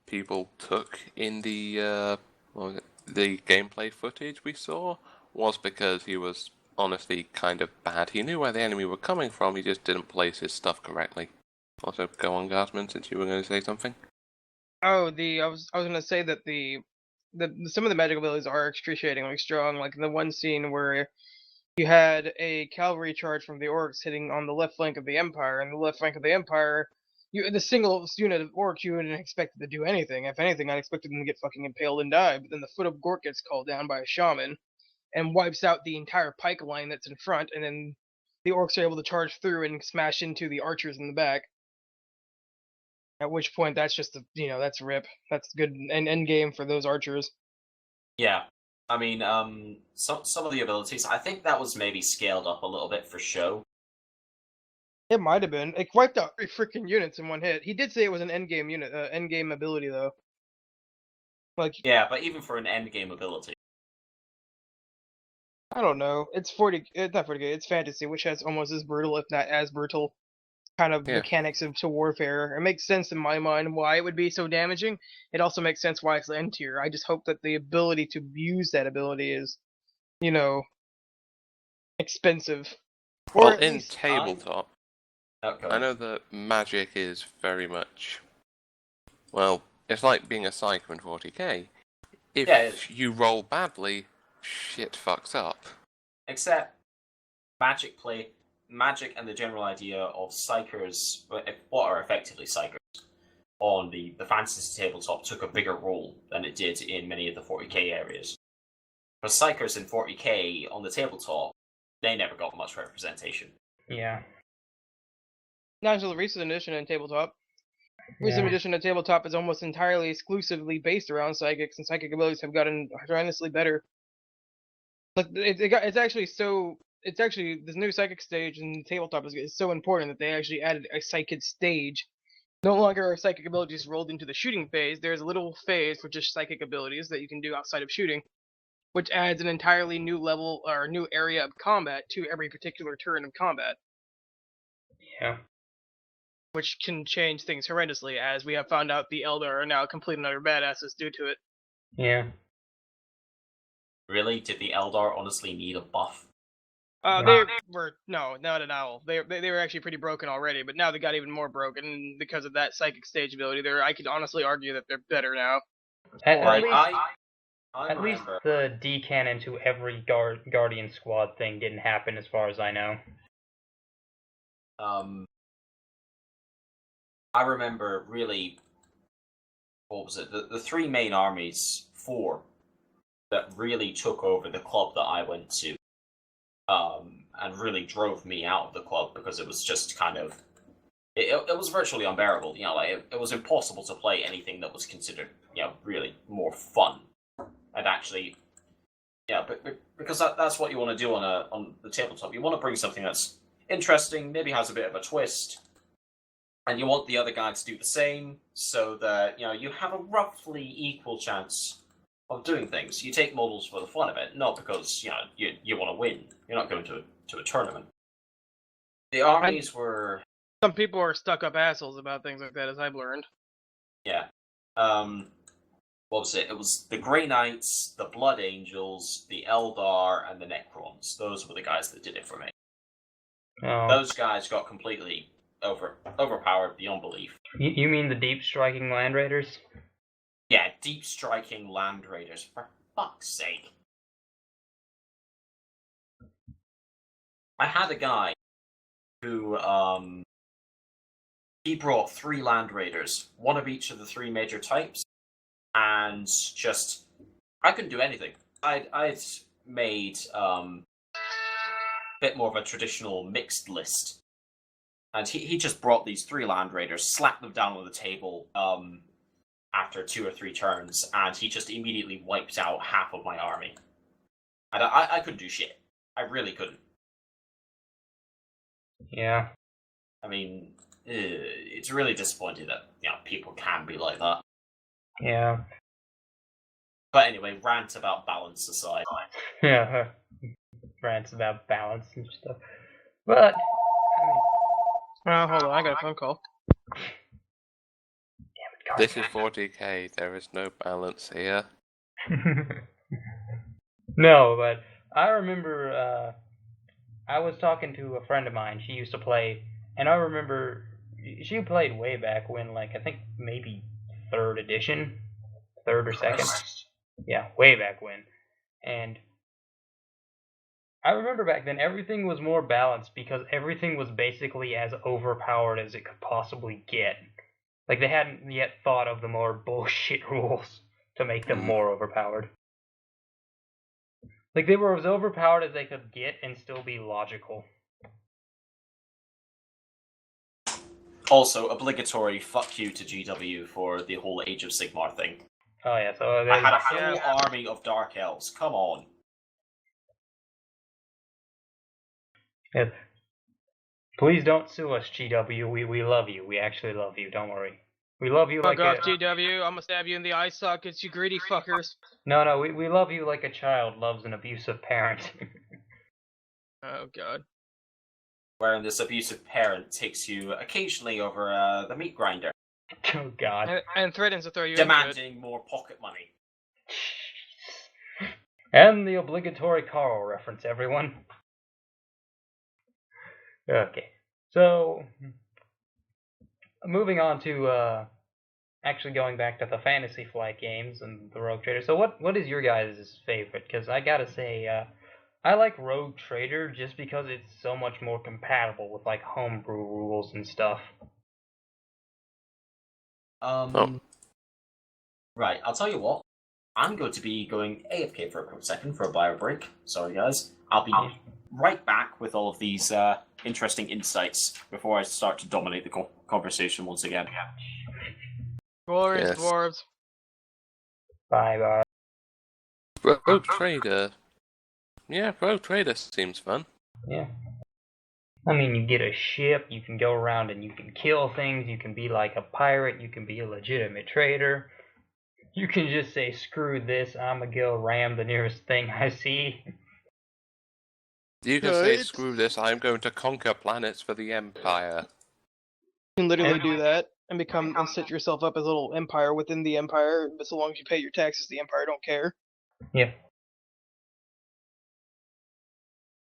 Speaker 3: people took in the gameplay footage we saw was because he was honestly kind of bad. He knew where the enemy were coming from, he just didn't place his stuff correctly. Also, go on, Guardsman, since you were going to say something.
Speaker 4: I was gonna say that the some of the magic abilities are excruciatingly strong. Like the one scene where you had a cavalry charge from the orcs hitting on the left flank of the Empire, and the left flank of the Empire, the single unit of orcs, you wouldn't expect it to do anything. If anything, I expected them to get fucking impaled and die. But then the foot of Gork gets called down by a shaman and wipes out the entire pike line that's in front, and then the orcs are able to charge through and smash into the archers in the back. At which point, that's just that's rip. That's good end game for those archers.
Speaker 2: Yeah. I mean, some of the abilities, I think that was maybe scaled up a little bit for show.
Speaker 4: It might have been. It wiped out 3 freaking units in one hit. He did say it was an end game unit, end game ability though. Like,
Speaker 2: Yeah, but even for an end game ability.
Speaker 4: I don't know. It's 40. It's not 40. It's fantasy, which has almost as brutal, if not as brutal. kind of
Speaker 3: Yeah.
Speaker 4: mechanics to warfare. It makes sense in my mind why it would be so damaging. It also makes sense why it's N tier. I just hope that the ability to use that ability is, expensive. Or
Speaker 3: Well,
Speaker 4: at
Speaker 3: in
Speaker 4: least
Speaker 3: tabletop,
Speaker 2: Okay.
Speaker 3: I know that magic is very much, well, it's like being a psycho in 40k. If
Speaker 2: Yeah,
Speaker 3: you roll badly, shit fucks up.
Speaker 2: except magic and the general idea of psychers, what are effectively psychers, on the fantasy tabletop took a bigger role than it did in many of the 40k areas. For psychers in 40k on the tabletop, they never got much representation.
Speaker 1: Yeah.
Speaker 4: not until the recent edition in tabletop. Recent
Speaker 1: Yeah.
Speaker 4: edition of tabletop is almost entirely exclusively based around psychics, and psychic abilities have gotten tremendously better. Like it's actually this new psychic stage in tabletop is so important that they actually added a psychic stage. No longer are psychic abilities rolled into the shooting phase. There's a little phase for just psychic abilities that you can do outside of shooting, which adds an entirely new level or new area of combat to every particular turn of combat,
Speaker 1: Yeah.
Speaker 4: which can change things horrendously, as we have found out the Eldar are now complete and utter badasses due to it.
Speaker 1: Yeah.
Speaker 2: Really? Did the Eldar honestly need a buff?
Speaker 4: They were no, not at all. They were actually pretty broken already, but now they got even more broken and because of that psychic stage ability. I could honestly argue that they're better now.
Speaker 1: At
Speaker 2: Like,
Speaker 1: least,
Speaker 2: I
Speaker 1: at least
Speaker 2: remember.
Speaker 1: the decanon to every Guardian squad thing didn't happen, as far as I know.
Speaker 2: I remember really, what was it? The three main armies, four, that really took over the club that I went to, and really drove me out of the club because it was just kind of, it was virtually unbearable. Like it was impossible to play anything that was considered, really more fun, and actually, but because that's what you want to do on the tabletop. You want to bring something that's interesting, maybe has a bit of a twist. And you want the other guy to do the same, so that you have a roughly equal chance of doing things. You take models for the fun of it, not because you want to win. You're not going to a tournament. The armies were.
Speaker 4: Some people are stuck-up assholes about things like that, as I've learned.
Speaker 2: Yeah. What was it? It was the Grey Knights, the Blood Angels, the Eldar, and the Necrons. Those were the guys that did it for me.
Speaker 1: Oh.
Speaker 2: Those guys got completely overpowered beyond belief.
Speaker 1: You mean the deep striking land raiders?
Speaker 2: Yeah, deep striking land raiders, for fuck's sake. I had a guy who, he brought 3 land raiders, one of each of the 3 major types, and just, I couldn't do anything. I'd made, a bit more of a traditional mixed list. And he just brought these 3 land raiders, slapped them down on the table, after 2 or 3 turns, and he just immediately wiped out half of my army. And I couldn't do shit. I really couldn't.
Speaker 1: Yeah.
Speaker 2: I mean, it's really disappointing that people can be like that.
Speaker 1: Yeah.
Speaker 2: But anyway, rant about balance aside.
Speaker 1: Yeah. Rants about balance and stuff. But
Speaker 4: Hold on, I got a phone call.
Speaker 1: damn it,
Speaker 3: This is 40k, there is no balance here.
Speaker 1: No, but I remember I was talking to a friend of mine. She used to play, and I remember she played way back when, like, I think maybe 3rd edition, 3rd or 2nd. Yeah, way back when. And I remember back then everything was more balanced because everything was basically as overpowered as it could possibly get. Like, they hadn't yet thought of the more bullshit rules to make them more overpowered. Like, they were as overpowered as they could get and still be logical.
Speaker 2: Also, obligatory fuck you to GW for the whole Age of Sigmar thing.
Speaker 1: Oh yeah, so
Speaker 2: I had a full army of Dark Elves. Come on.
Speaker 1: Yeah. Please don't sue us, GW. We love you. We actually love you. Don't worry. We love you
Speaker 4: Fuck
Speaker 1: like
Speaker 4: off, GW. I'm gonna stab you in the eye sockets, you greedy fuckers.
Speaker 1: No, we love you like a child loves an abusive parent.
Speaker 4: Oh god.
Speaker 2: wherein this abusive parent takes you occasionally over the meat grinder,
Speaker 1: Oh God.
Speaker 4: And threatens to throw you into it.
Speaker 2: demanding more pocket money.
Speaker 1: And the obligatory Carl reference, everyone. Okay, so moving on to actually going back to the Fantasy Flight games and the Rogue Trader. So what is your guys' favorite? Because I gotta say, I like Rogue Trader just because it's so much more compatible with like homebrew rules and stuff.
Speaker 2: Right, I'll tell you what. I'm going to be going AFK for a quick second for a bio break. Sorry, guys. I'll be right back with all of these interesting insights before I start to dominate the conversation once again.
Speaker 4: Dwarves,
Speaker 3: Yes.
Speaker 4: dwarves.
Speaker 1: Bye.
Speaker 3: Rogue Trader. Yeah, Rogue Trader seems fun.
Speaker 1: Yeah. I mean, you get a ship, you can go around and you can kill things, you can be like a pirate, you can be a legitimate trader. You can just say, screw this, I'ma go ram the nearest thing I see.
Speaker 3: You can
Speaker 4: No,
Speaker 3: say,
Speaker 4: it's-
Speaker 3: screw this, I'm going to conquer planets for the Empire.
Speaker 4: You can literally
Speaker 1: And-
Speaker 4: do that and set yourself up as a little empire within the empire. But so long as you pay your taxes, the empire don't care.
Speaker 1: Yeah.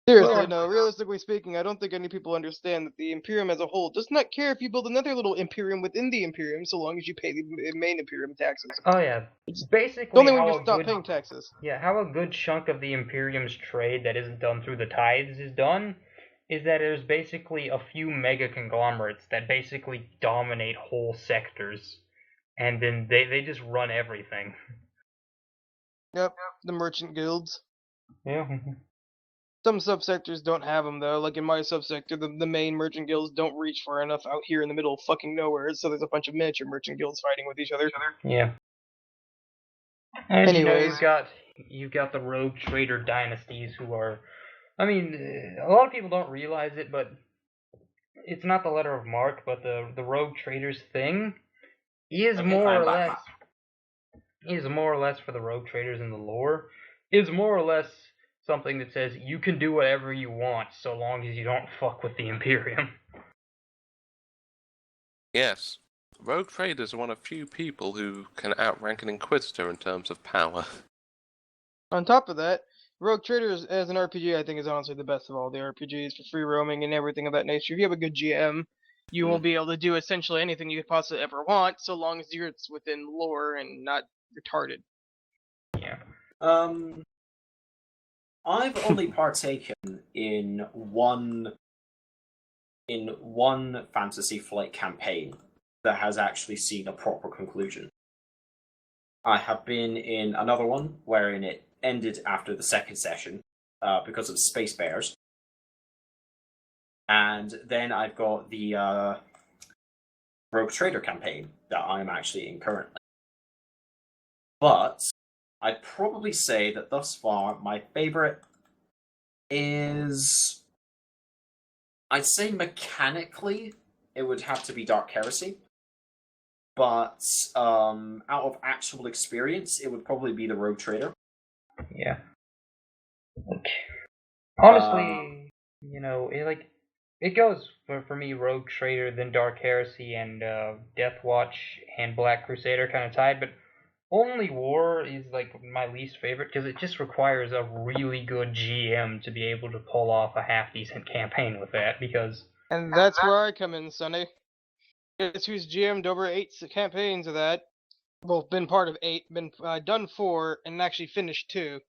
Speaker 4: Seriously,
Speaker 1: Well-
Speaker 4: no. Realistically speaking, I don't think any people understand that the Imperium as a whole does not care if you build another little Imperium within the Imperium, so long as you pay the main Imperium taxes.
Speaker 1: Oh yeah,
Speaker 4: It's
Speaker 1: basically
Speaker 4: only when
Speaker 1: how
Speaker 4: you
Speaker 1: a
Speaker 4: stop
Speaker 1: good,
Speaker 4: paying taxes.
Speaker 1: yeah, how a good chunk of the Imperium's trade that isn't done through the tithes is done, is that there's basically a few mega conglomerates that basically dominate whole sectors, and then they just run everything.
Speaker 4: Yep, the merchant guilds.
Speaker 1: Yeah.
Speaker 4: Some subsectors don't have them though. Like in my subsector, the main merchant guilds don't reach far enough out here in the middle of fucking nowhere. So there's a bunch of miniature merchant guilds fighting with each other.
Speaker 1: Yeah. And
Speaker 4: Anyways.
Speaker 1: you've got the rogue trader dynasties who are, I mean, a lot of people don't realize it, but it's not the letter of mark, but the rogue traders thing is
Speaker 2: Okay,
Speaker 1: more
Speaker 2: I'm
Speaker 1: or
Speaker 2: back.
Speaker 1: less for the rogue traders in the lore, is more or less something that says you can do whatever you want so long as you don't fuck with the Imperium.
Speaker 3: Yes. Rogue Traders are one of few people who can outrank an Inquisitor in terms of power.
Speaker 4: On top of that, Rogue Traders as an RPG, I think, is honestly the best of all the RPGs for free roaming and everything of that nature. If you have a good GM, you will be able to do essentially anything you could possibly ever want, so long as it's within lore and not retarded.
Speaker 1: Yeah.
Speaker 2: I've only partaken in one Fantasy Flight campaign that has actually seen a proper conclusion. I have been in another one wherein it ended after the second session because of Space Bears. And then I've got the Rogue Trader campaign that I'm actually in currently. But I'd probably say that thus far my favorite is, I'd say mechanically it would have to be Dark Heresy. But out of actual experience, it would probably be the Rogue Trader.
Speaker 1: Yeah. Honestly, it goes for me, Rogue Trader, then Dark Heresy, and Death Watch and Black Crusader kind of tied, but Only War is like my least favorite because it just requires a really good GM to be able to pull off a half decent campaign with that. Because
Speaker 4: And that's where I come in, Sonny. It's who's GM'd over 8 campaigns of that. Well, been part of 8, been done 4, and actually finished 2.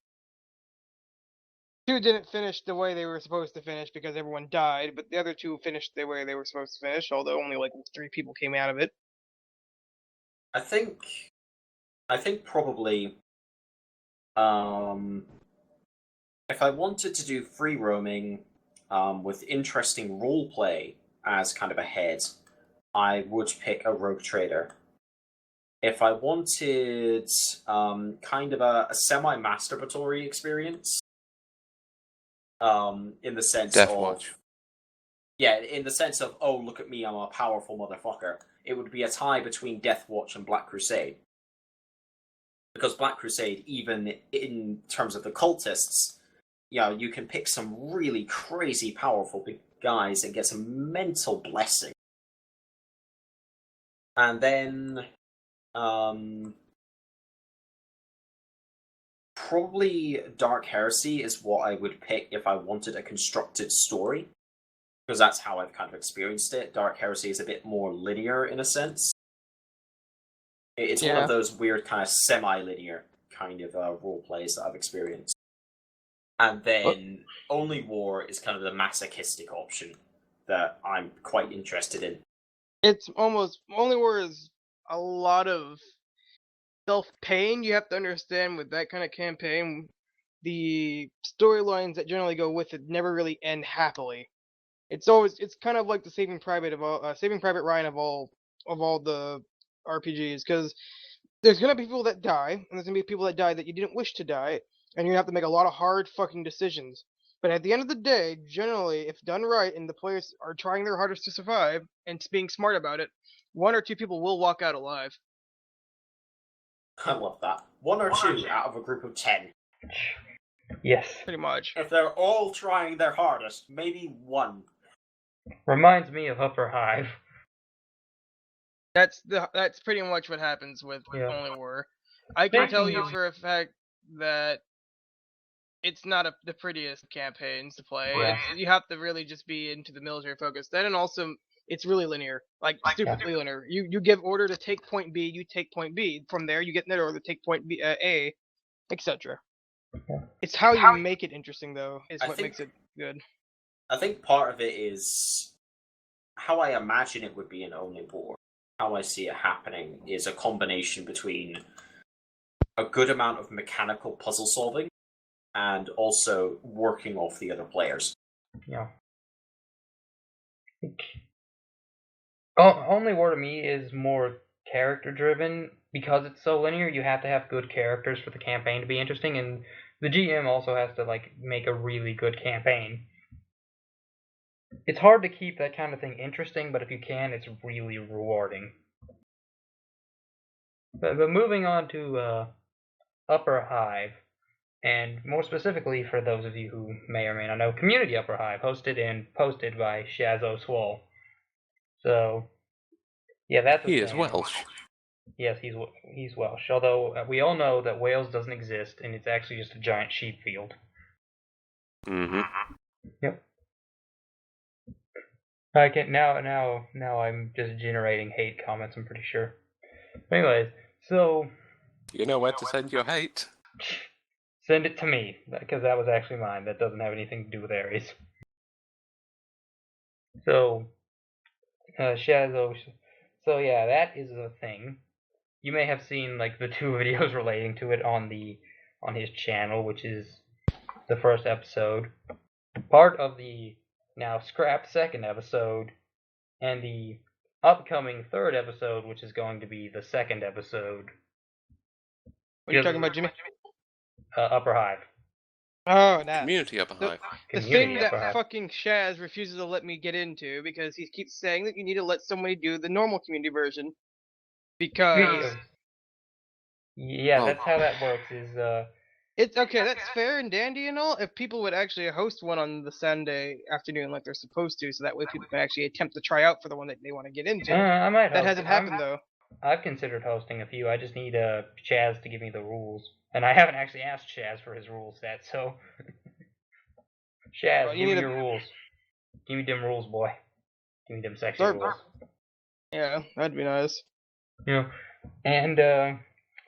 Speaker 4: 2 didn't finish the way they were supposed to finish because everyone died, but the other 2 finished the way they were supposed to finish, although only like 3 people came out of it.
Speaker 2: I think probably if I wanted to do free roaming with interesting roleplay as kind of a head, I would pick a Rogue Trader. If I wanted kind of a semi-masturbatory experience, in the sense
Speaker 3: Death
Speaker 2: of
Speaker 3: Watch.
Speaker 2: yeah, in the sense of, oh, look at me, I'm a powerful motherfucker, it would be a tie between Death Watch and Black Crusade. Because Black Crusade, even in terms of the cultists, you can pick some really crazy powerful guys and gets a mental blessing. And then probably Dark Heresy is what I would pick if I wanted a constructed story, because that's how I've kind of experienced it. Dark Heresy is a bit more linear in a sense. It's one of those weird kind of semi-linear kind of role plays that I've experienced. And then Only War is kind of the masochistic option that I'm quite interested in.
Speaker 4: It's almost Only War is a lot of self-pain. You have to understand with that kind of campaign, the storylines that generally go with it never really end happily. It's kind of like the Saving Private Ryan of all the RPGs, because there's gonna be people that die, and there's gonna be people that die that you didn't wish to die, and you're gonna have to make a lot of hard fucking decisions. But at the end of the day, generally, if done right and the players are trying their hardest to survive and being smart about it, 1 or 2 people will walk out alive.
Speaker 2: I love that. 1 or 2 out of a group of 10.
Speaker 1: Yes.
Speaker 4: Pretty much.
Speaker 2: If they're all trying their hardest, maybe 1.
Speaker 1: Reminds me of Upper Hive.
Speaker 4: That's pretty much what happens with Only War. I can tell you for a fact that it's not the prettiest campaigns to play.
Speaker 1: Yeah.
Speaker 4: You have to really just be into the military focus. Then, and also, it's really linear, like stupidly linear. You give order to take point B, you take point B. From there, you get another order to take point B, A, etc. It's how you make it interesting, though, is what makes it good.
Speaker 2: I think part of it is how I imagine it would be in Only War. How I see it happening is a combination between a good amount of mechanical puzzle solving and also working off the other players.
Speaker 1: Yeah. Only War to me is more character driven. Because it's so linear, you have to have good characters for the campaign to be interesting, and the GM also has to make a really good campaign. It's hard to keep that kind of thing interesting, but if you can, it's really rewarding. But moving on to Upper Hive, and more specifically for those of you who may or may not know, Community Upper Hive, hosted and posted by Shas'O Swoll. So, yeah, that's
Speaker 3: He is Welsh.
Speaker 1: Yes, he's Welsh. Although we all know that Wales doesn't exist, and it's actually just a giant sheep field.
Speaker 3: Mm-hmm.
Speaker 1: Yep. I can now I'm just generating hate comments. I'm pretty sure. Anyways, so
Speaker 3: you know where to send your hate.
Speaker 1: Send it to me, because that was actually mine. That doesn't have anything to do with Ares. So, Shas'O. So yeah, that is a thing. You may have seen the 2 videos relating to it on his channel, which is the first episode, part of the now scrapped 2nd episode, and the upcoming 3rd episode, which is going to be the 2nd episode.
Speaker 4: What are you talking about, Jimmy?
Speaker 1: Upper Hive.
Speaker 4: Oh, that.
Speaker 3: Community Upper Hive.
Speaker 4: The thing that fucking Shaz refuses to let me get into, because he keeps saying that you need to let somebody do the normal community version. Because...
Speaker 1: Yeah, that's how that works,
Speaker 4: It's okay, that's fair and dandy and all, if people would actually host one on the Sunday afternoon like they're supposed to, so that way people can actually attempt to try out for the one that they want to get into.
Speaker 1: I might
Speaker 4: that hasn't happened, though.
Speaker 1: I've considered hosting a few. I just need Chaz to give me the rules. And I haven't actually asked Chaz for his rule set, so... Shaz, give me your rules. Give me them rules, boy. Give me them sexy rules.
Speaker 4: Yeah, that'd be nice.
Speaker 1: Yeah. And,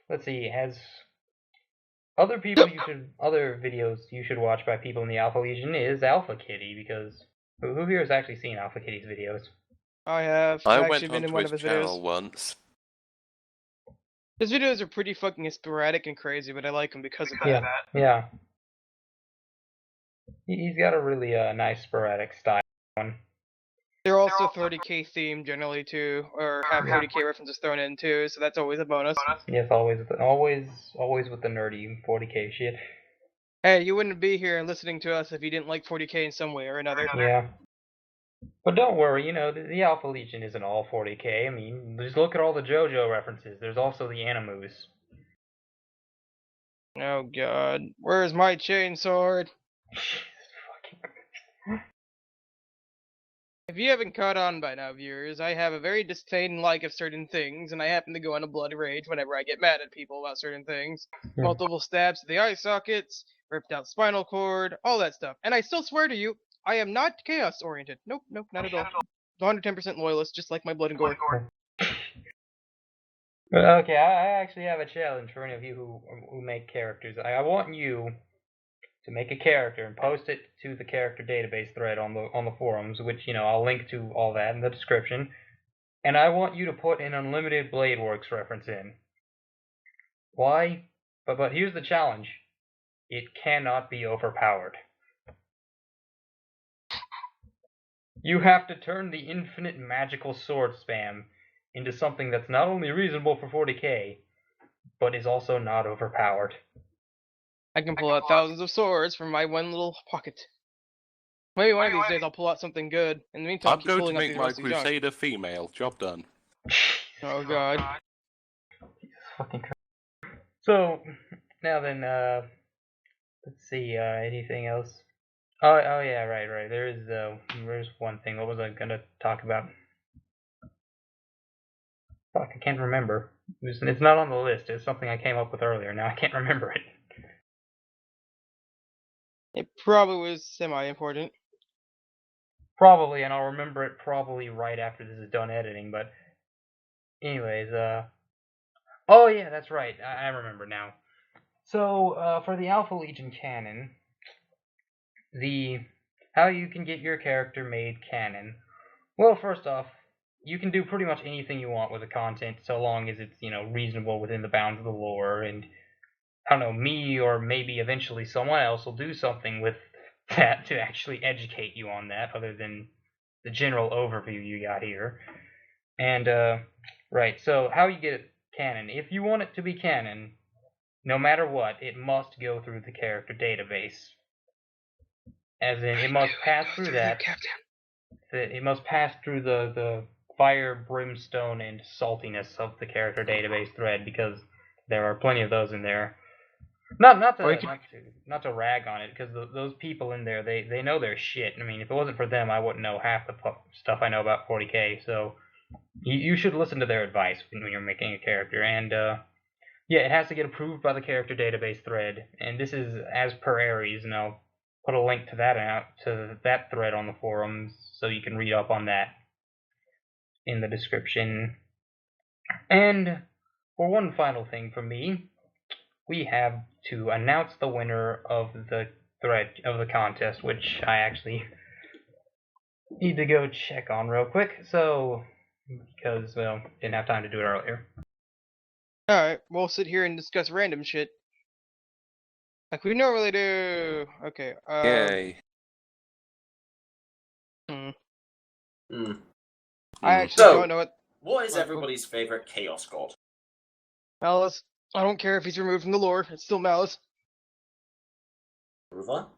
Speaker 1: let's see, other videos you should watch by people in the Alpha Legion is Alpha Kitty, because who here has actually seen Alpha Kitty's videos?
Speaker 4: I have.
Speaker 3: I went onto his channel once.
Speaker 4: His videos are pretty fucking sporadic and crazy, but I like them because of that.
Speaker 1: Yeah. He's got a really nice sporadic style.
Speaker 4: They're also 30k themed generally too, or have 30k references thrown in too, so that's always a bonus.
Speaker 1: Yes, always with the nerdy 40k shit.
Speaker 4: Hey, you wouldn't be here listening to us if you didn't like 40k in some way or another.
Speaker 1: Yeah. But don't worry, the Alpha Legion isn't all 40k. I mean, just look at all the JoJo references. There's also the Animus.
Speaker 4: Oh god. Where's my chainsword? If you haven't caught on by now, viewers, I have a very disdain like of certain things, and I happen to go on a blood rage whenever I get mad at people about certain things.
Speaker 1: Yeah.
Speaker 4: Multiple stabs to the eye sockets, ripped out spinal cord, all that stuff. And I still swear to you, I am not chaos oriented. Nope, not at all. 110% loyalist, just like my blood and gore.
Speaker 1: Okay, I actually have a challenge for any of you who make characters. I want you to make a character and post it to the character database thread on the forums, which I'll link to all that in the description. And I want you to put an unlimited Blade Works reference in. Why? But here's the challenge. It cannot be overpowered. You have to turn the infinite magical sword spam into something that's not only reasonable for 40k, but is also not overpowered.
Speaker 4: I can pull out thousands of swords from my one little pocket. Maybe one of these days I'll pull out something good. In the meantime,
Speaker 3: I'm
Speaker 4: keep
Speaker 3: going to
Speaker 4: pulling out
Speaker 3: make
Speaker 4: these
Speaker 3: my
Speaker 4: rusty junk.
Speaker 3: Crusader female. Job done.
Speaker 4: Oh god.
Speaker 1: Jesus fucking Christ. So, now then, let's see, anything else? Oh yeah, right. There's one thing. What was I gonna talk about? Fuck, I can't remember. It's not on the list. It's something I came up with earlier. Now I can't remember it.
Speaker 4: It probably was semi-important.
Speaker 1: Probably, and I'll remember it probably right after this is done editing, but anyways, oh yeah, that's right. I remember now. So, for the Alpha Legion canon, how you can get your character made canon. Well, first off, you can do pretty much anything you want with the content, so long as it's, reasonable within the bounds of the lore, and, I don't know, me or maybe eventually someone else will do something with that to actually educate you on that, other than the general overview you got here. And, right, so how you get it canon. If you want it to be canon, no matter what, it must go through the character database. As in, it must pass through that. It must pass through the fire, brimstone, and saltiness of the character database thread, because there are plenty of those in there. Not to rag on it, because those people in there, they know their shit. I mean, if it wasn't for them, I wouldn't know half the stuff I know about 40k. So you should listen to their advice when you're making a character. And yeah, it has to get approved by the character database thread, and this is as per Ares, and I'll put a link to that thread on the forums, so you can read up on that in the description. And for one final thing from me, we have to announce the winner of the contest, which I actually need to go check on real quick. So, because didn't have time to do it earlier.
Speaker 4: Alright, we'll sit here and discuss random shit. Like we normally do. Okay,
Speaker 3: Yay.
Speaker 4: I actually
Speaker 2: So,
Speaker 4: don't know what.
Speaker 2: What is everybody's favorite Chaos God?
Speaker 4: Malice. I don't care if he's removed from the lore, it's still Malice.
Speaker 2: Ruva?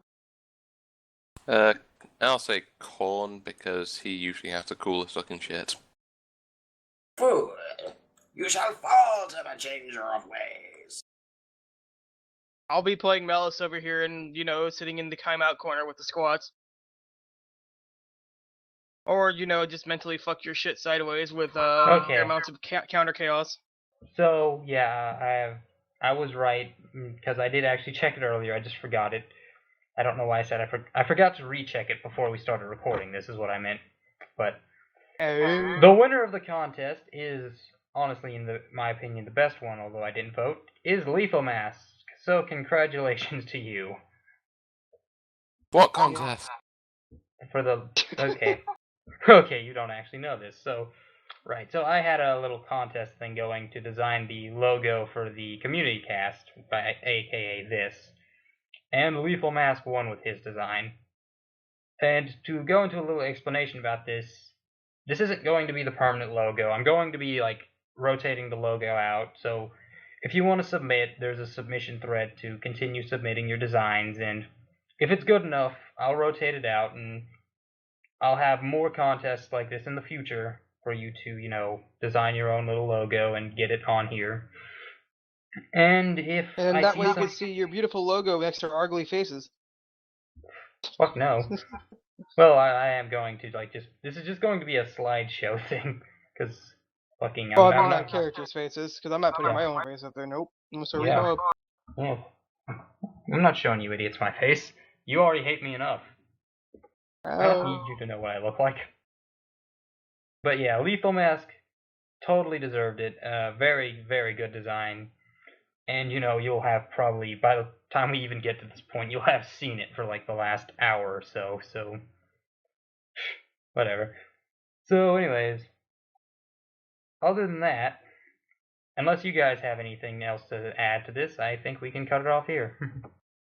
Speaker 3: I'll say Korn because he usually has the coolest looking shit.
Speaker 2: Fool! You shall fall to the changer of ways.
Speaker 4: I'll be playing Malice over here and, sitting in the timeout corner with the squats. Or, just mentally fuck your shit sideways with fair amounts of counter chaos.
Speaker 1: So, yeah, I was right, because I did actually check it earlier. I just forgot it. I don't know why I said I forgot to recheck it before we started recording. This is what I meant. But the winner of the contest is, honestly, in my opinion, the best one, although I didn't vote, is Lethal Mask. So congratulations to you.
Speaker 3: What contest?
Speaker 1: Okay. Okay, you don't actually know this. So, right. So I had a little contest thing going to design the logo for the community cast, aka this. And Lethal Mask won with his design. And to go into a little explanation about this isn't going to be the permanent logo. I'm going to be, rotating the logo out. So if you want to submit, there's a submission thread to continue submitting your designs. And if it's good enough, I'll rotate it out, and I'll have more contests like this in the future for you to, design your own little logo and get it on here. And if
Speaker 4: that way you can see your beautiful logo next to our ugly faces.
Speaker 1: Fuck no. Well, I am going to like just this is just going to be a slideshow thing because fucking
Speaker 4: Well, I
Speaker 1: I'm
Speaker 4: mean,
Speaker 1: not.
Speaker 4: on characters' faces, because I'm not putting
Speaker 1: Yeah.
Speaker 4: my own face up there. Nope. So read
Speaker 1: Yeah.
Speaker 4: them up.
Speaker 1: Yeah. I'm not showing you idiots my face. You already hate me enough. I don't need you to know what I look like. But yeah, Lethal Mask totally deserved it. Very, very good design. And you'll have probably by the time we even get to this point, you'll have seen it for like the last hour or so. So whatever. So, anyways, other than that, unless you guys have anything else to add to this, I think we can cut it off here.